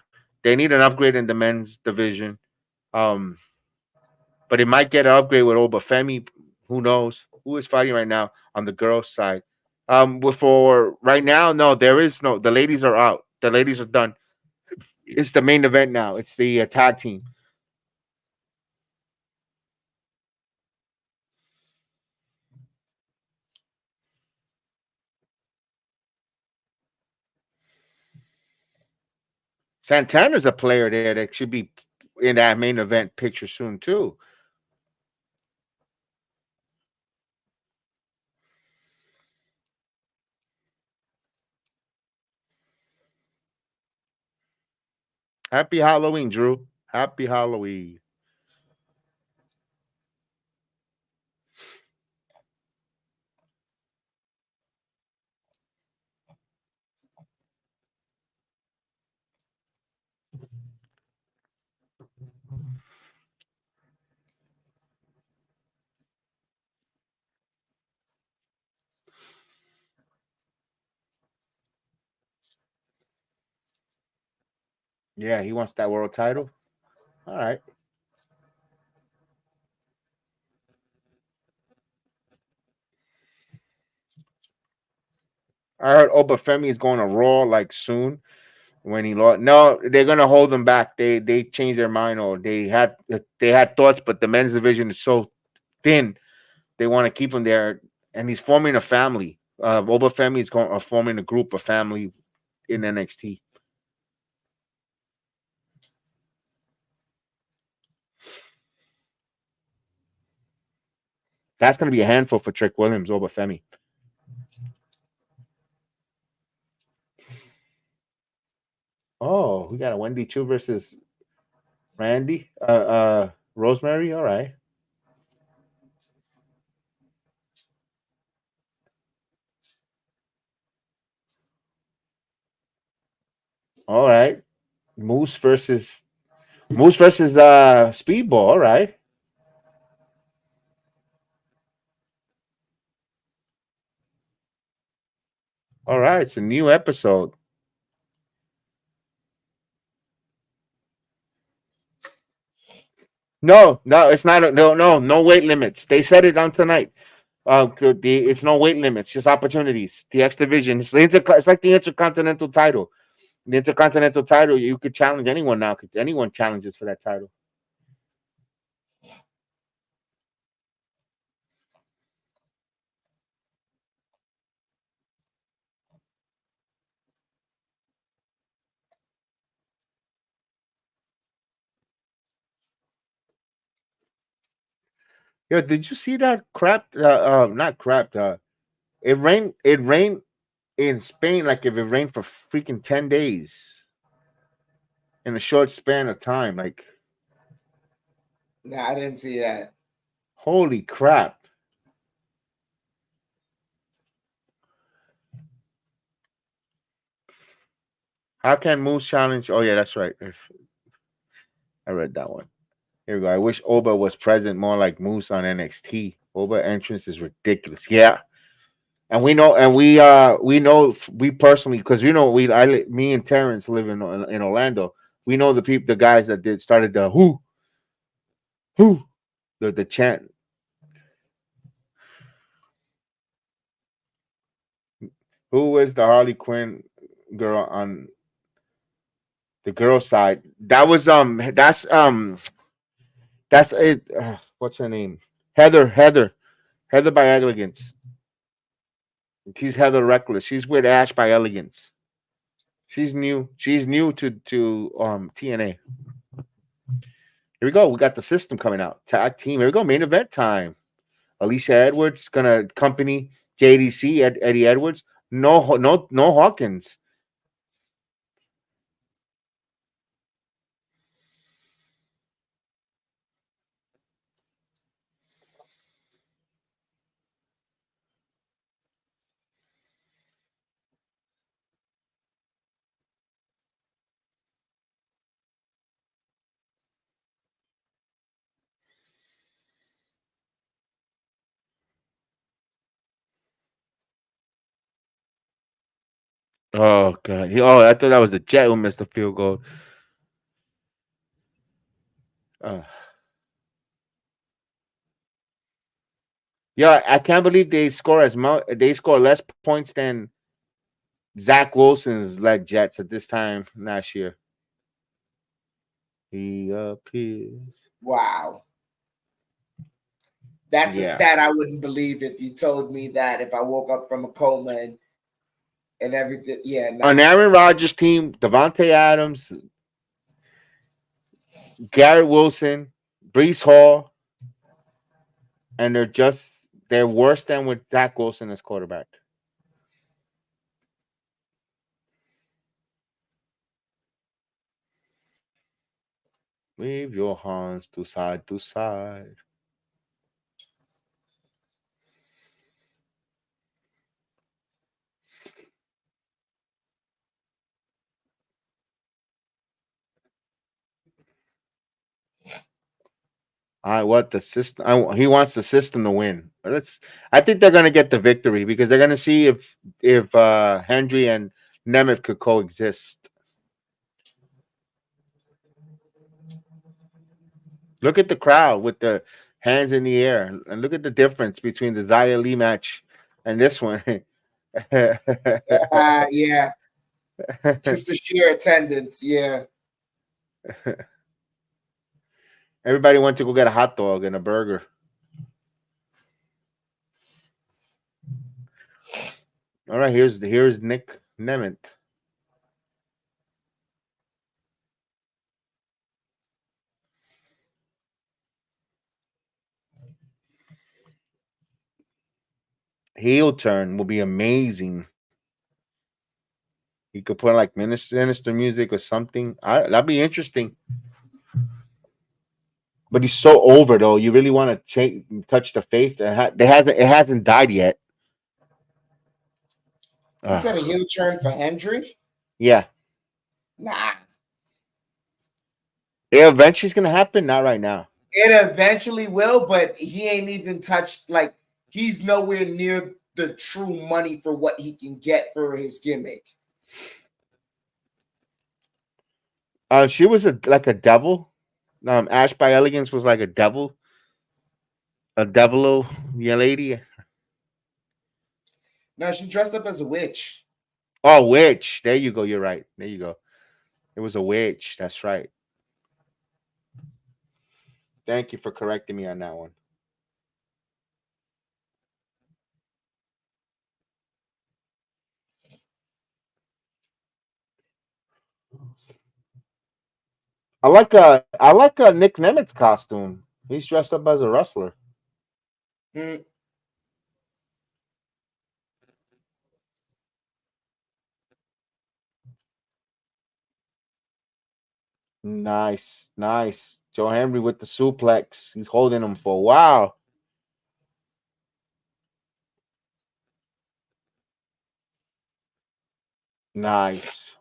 They need an upgrade in the men's division. Um, but it might get an upgrade with Obafemi. Who knows? Who is fighting right now on the girls' side? For right now, no, there is no. The ladies are out. The ladies are done. It's the main event now. It's the tag team. Santana's a player there that should be in that main event picture soon too. Happy Halloween, Drew. Happy Halloween. Yeah, he wants that world title. All right. I heard Obafemi is going to Raw like soon when he lost. No, they're gonna hold him back. They changed their mind, or they had thoughts, but the men's division is so thin. They want to keep him there, and he's forming a family. Obafemi is forming a group, a family in NXT. That's gonna be a handful for Trick Williams, Obafemi. Oh, we got a Wendy Chu versus Randy. Rosemary. All right. All right. Moose versus Speedball. All right. All right. It's a new episode. No, no, it's not. No weight limits. They said it on tonight. It's no weight limits, just opportunities. The X division. It's like the Intercontinental title. The Intercontinental title, you could challenge anyone now. Anyone challenges for that title. Yo, did you see that crap? Not crap. It rained. It rained in Spain like if it rained for freaking 10 days in a short span of time. Like, No, I didn't see that. holy crap! How can Moose challenge? Oh yeah, that's right. I read that one. Here we go. I wish Oba was present more like Moose on NXT. Oba entrance is ridiculous. Yeah, and we personally because me and Terrence live in Orlando. We know the guys that did started the who the chant. Who was the Harley Quinn girl on the girl side? That's it. What's her name? Heather by Elegance. She's Heather Reckless. She's with Ash by Elegance. She's new. She's new to TNA. Here we go. We got the system coming out. Tag team. Here we go. Main event time. Alicia Edwards gonna accompany JDC Eddie Edwards. No Hawkins. Oh god. I thought that was the Jet who missed the field goal. Uh, yeah, I can't believe they score less points than Zach Wilson's led Jets at this time last year. He appears. Wow. That's a Yeah. stat I wouldn't believe if you told me that if I woke up from a coma and everything. Yeah, On nah. Aaron Rodgers' team, Devontae Adams, Garrett Wilson, Brees Hall, and they're worse than with Zach Wilson as quarterback. Wave your hands to side to side. I want the system. He wants the system to win. I think they're gonna get the victory because they're gonna see if Hendry and Nemeth could coexist. Look at the crowd with the hands in the air, and look at the difference between the Zaya Lee match and this one. Yeah, just the sheer attendance. Yeah. Everybody went to go get a hot dog and a burger. All right, here's Nick Nemeth. Heel turn will be amazing. He could put like sinister music or something. That'd be interesting. But he's so over though. You really want to touch the faith? It hasn't died yet. You said a Ugh. heel turn for Hendry? Yeah, Nah. yeah. Eventually, it's gonna happen. Not right now. It eventually will, but he ain't even touched, like, he's nowhere near the true money for what he can get for his gimmick. She was like a devil. Ash by Elegance was like a devil, yeah, lady. Now she dressed up as a witch. Oh, witch. There you go. You're right. There you go. It was a witch. That's right. Thank you for correcting me on that one. I like Nick Nemeth's costume. He's dressed up as a wrestler. Hmm. Nice, nice. Joe Henry with the suplex. He's holding him for a while. Nice.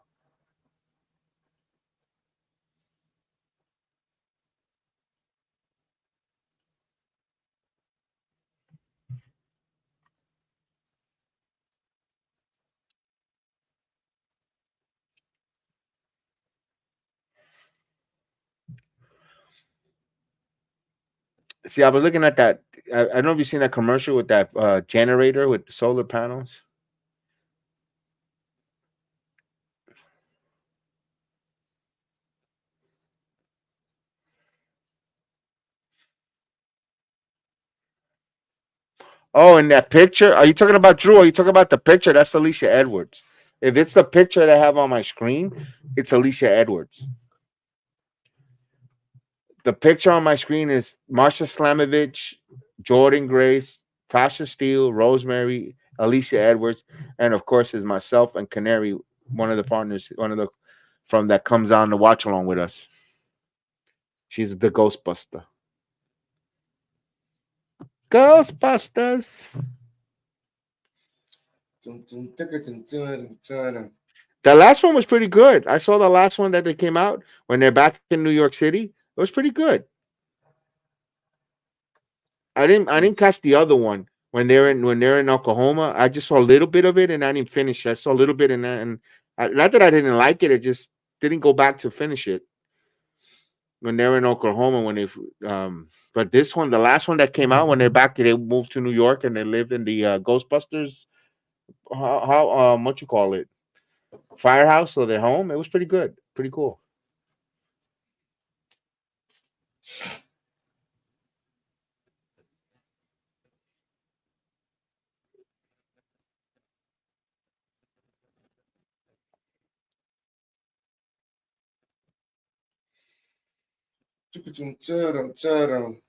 See, I was looking at that. I don't know if you've seen that commercial with that generator with the solar panels. Oh, and that picture. Are you talking about Drew? Are you talking about the picture? That's Alicia Edwards. If it's the picture that I have on my screen, it's Alicia Edwards. The picture on my screen is Marsha Slamovich, Jordan Grace, Tasha Steele, Rosemary, Alicia Edwards, and of course is myself and Canary, one of the partners, one of the from that comes on to watch along with us. She's the Ghostbuster. Ghostbusters. Dun, dun, dun, dun, dun, dun, dun. The last one was pretty good. I saw the last one that they came out when they're back in New York City. It was pretty good. I didn't catch the other one when they're in Oklahoma. I just saw a little bit of it and I didn't finish. I saw a little bit not that I didn't like it. I just didn't go back to finish it when they're in Oklahoma. But this one, the last one that came out when they're back, they moved to New York and they lived in the Ghostbusters. How what you call it? Firehouse or their home. It was pretty good, pretty cool. Dun, dun, dun, dun, dun.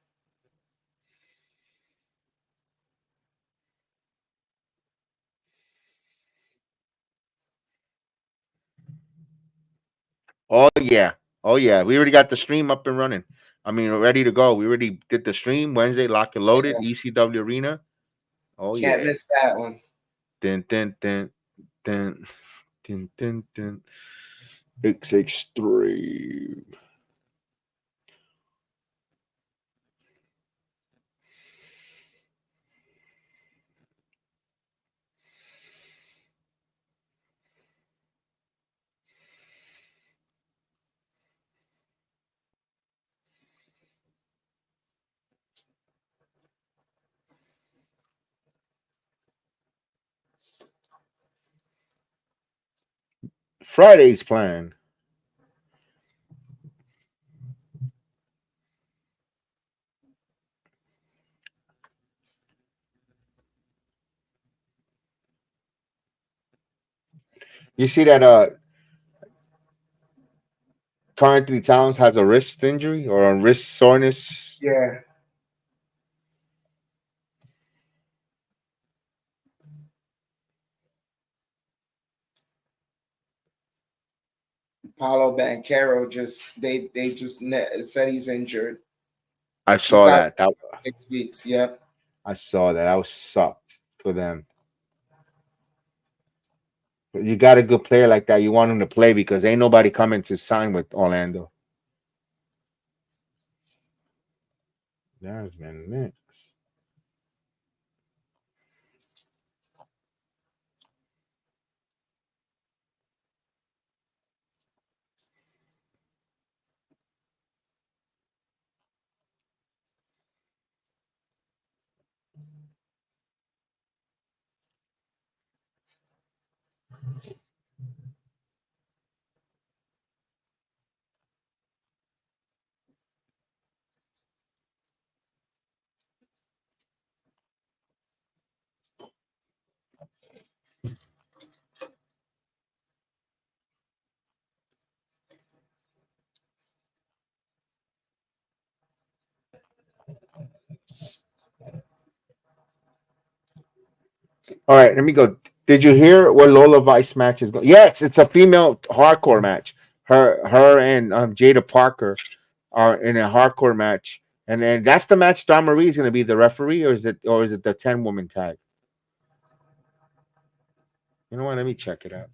Oh yeah. Oh yeah, we already got the stream up and running. I mean, ready to go. We already did the stream Wednesday, lock and loaded, Yeah, ECW Arena. Oh can't yeah. miss that one. Dun dun dun dun dun dun dun. XX3. Friday's plan. You see that Carl Towns has a wrist injury or a wrist soreness. Yeah, Paulo Banquero said he's injured. I He's saw out that. That 6 weeks. Yep. I saw that. That was sucked for them. But you got a good player like that. You want him to play because ain't nobody coming to sign with Orlando. That's been next. All right, let me go. Did you hear what Lola Vice match is going? Yes, it's a female hardcore match. Her and Jada Parker are in a hardcore match, and then that's the match. Don Marie is going to be the referee, or is it the 10 woman tag? You know what? Let me check it out.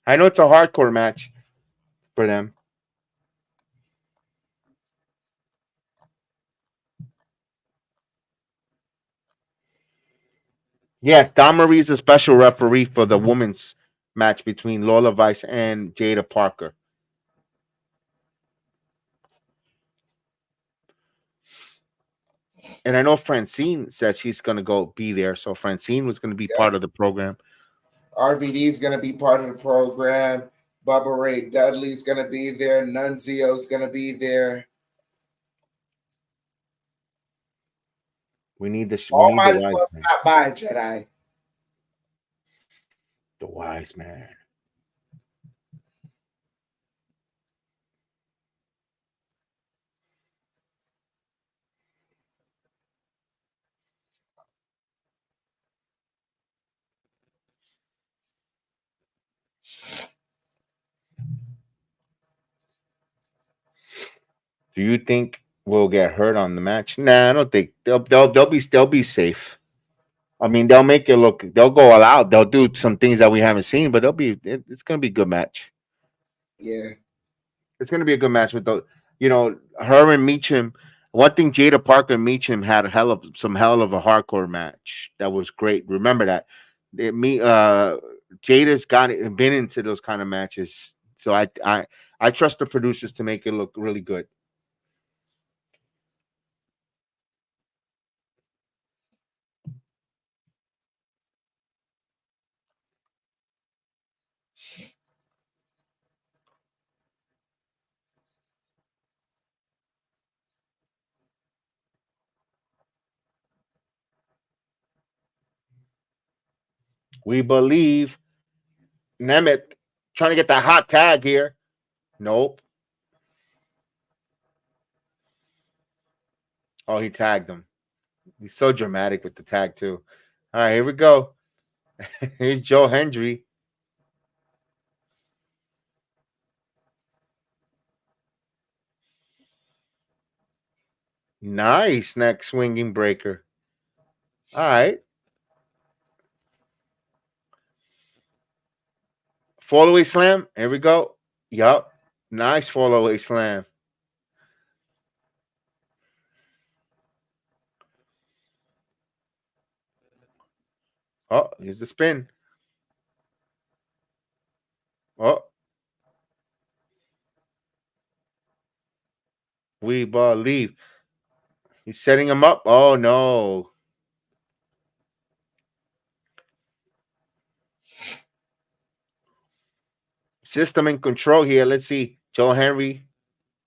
I know it's a hardcore match for them. Yes, Don Marie is a special referee for the women's match between Lola Vice and Jada Parker. And I know Francine said she's going to go be there, so Francine was going to be part Yep. of the program. RVD is going to be part of the program. Bubba Ray Dudley's going to be there. Nunzio's going to be there. We need the All the might as wise well man. stop by, Jedi. The wise man. Do you think we'll get hurt on the match? Nah, I don't think they'll be safe. I mean, they'll make it look. They'll go all out. They'll do some things that we haven't seen, but it's gonna be a good match. Yeah. It's gonna be a good match with her and Meacham. One thing, Jada Parker and Meacham had some hell of a hardcore match that was great. Remember that. Jada's been into those kind of matches, so I trust the producers to make it look really good. We believe Nemeth trying to get that hot tag here. Nope. Oh, he tagged him. He's so dramatic with the tag too. All right, here we go. Here's Joe Hendry. Nice neck swinging breaker. All right. Fall away slam. Here we go. Yup. Nice fall away slam. Oh, here's the spin. Oh, we believe. He's setting him up. Oh, no. System in control here. Let's see. Joe Henry.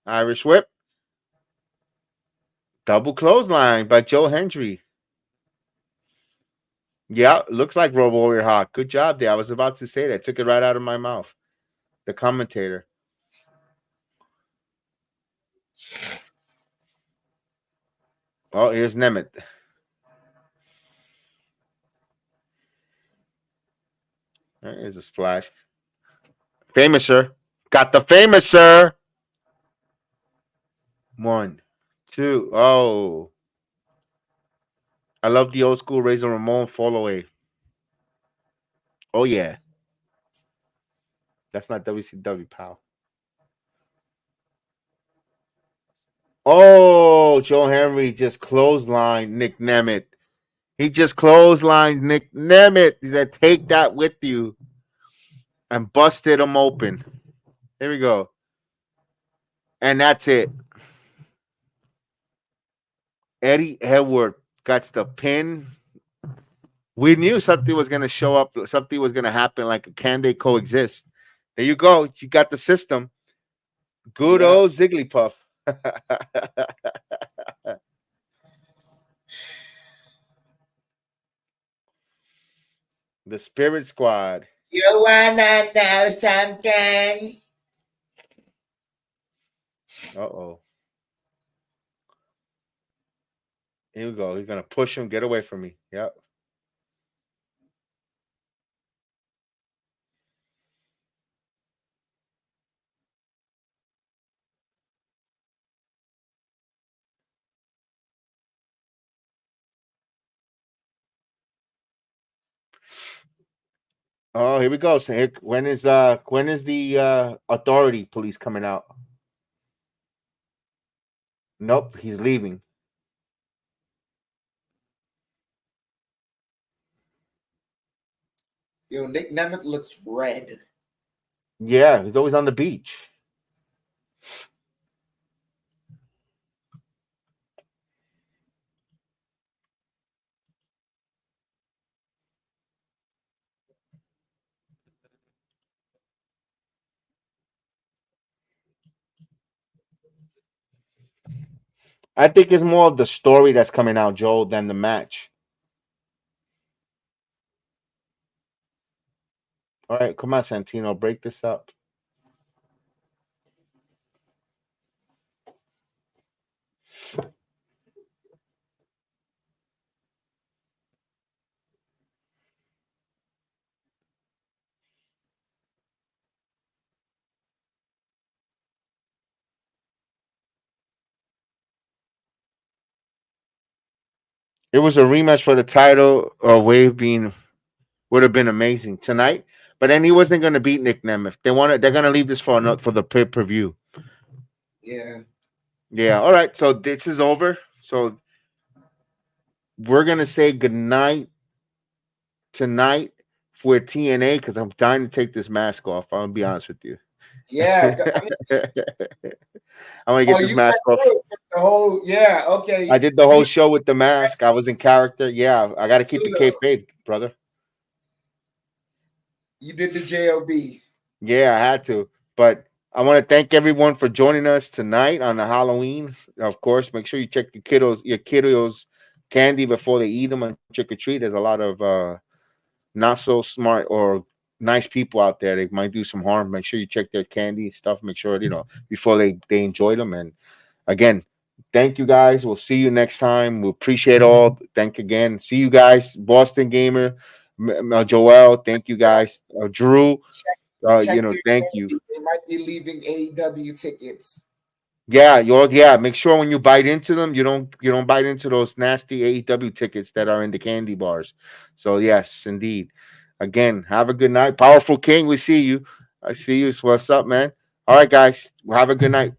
Irish whip. Double clothesline by Joe Hendry. Yeah, looks like Robo Warrior Hawk. Good job there. I was about to say that. Took it right out of my mouth. The commentator. Oh, here's Nemeth. There's a splash. Famouser. Got the Famouser. 1, 2. Oh. I love the old school Razor Ramon fall away. Oh, yeah. That's not WCW, pal. Oh, Joe Henry just clotheslined Nick Nemeth. He just clotheslined Nick Nemeth. He said, take that with you. And busted him open. Here we go. And that's it. Eddie Edward got the pin. We knew something was going to show up. Something was going to happen. Like, can they coexist? There you go. You got the system. Good old Zigglypuff. The Spirit Squad. You wanna know something? Uh-oh. Here we go. He's going to push him. Get away from me. Yep. Oh, here we go. So when is the authority police coming out? Nope, he's leaving. Yo, Nick Nemeth looks red. Yeah, he's always on the beach. I think it's more of the story that's coming out, Joel, than the match. All right, come on, Santino, break this up. It was a rematch for the title. Wave being would have been amazing tonight, but then he wasn't going to beat Nick Nemeth. They're going to leave this for the pay-per-view. Yeah. Yeah. All right. So this is over. So we're going to say goodnight tonight for TNA because I'm dying to take this mask off. I'm gonna be honest with you. Yeah. I want to get this mask off. The whole, yeah, okay. I did the whole show with the mask. I was in character. Yeah, I got to keep the kayfabe, brother. You did the JOB. Yeah, I had to. But I want to thank everyone for joining us tonight on the Halloween. Of course, make sure you check your kiddos' candy before they eat them on trick or treat. There's a lot of not so smart or nice people out there. They might do some harm. Make sure you check their candy and stuff. Make sure before they enjoy them. And again, Thank you guys. We'll see you next time. We appreciate all. Thank again. See you guys, Boston Gamer, Joel. Thank you guys, Drew. Check their Thank you. candy. They might be leaving AEW tickets. Yeah, yeah. Make sure when you bite into them, you don't bite into those nasty AEW tickets that are in the candy bars. So yes, indeed. Again, have a good night. Powerful King, we see you. I see you. What's up, man? All right, guys. Have a good night.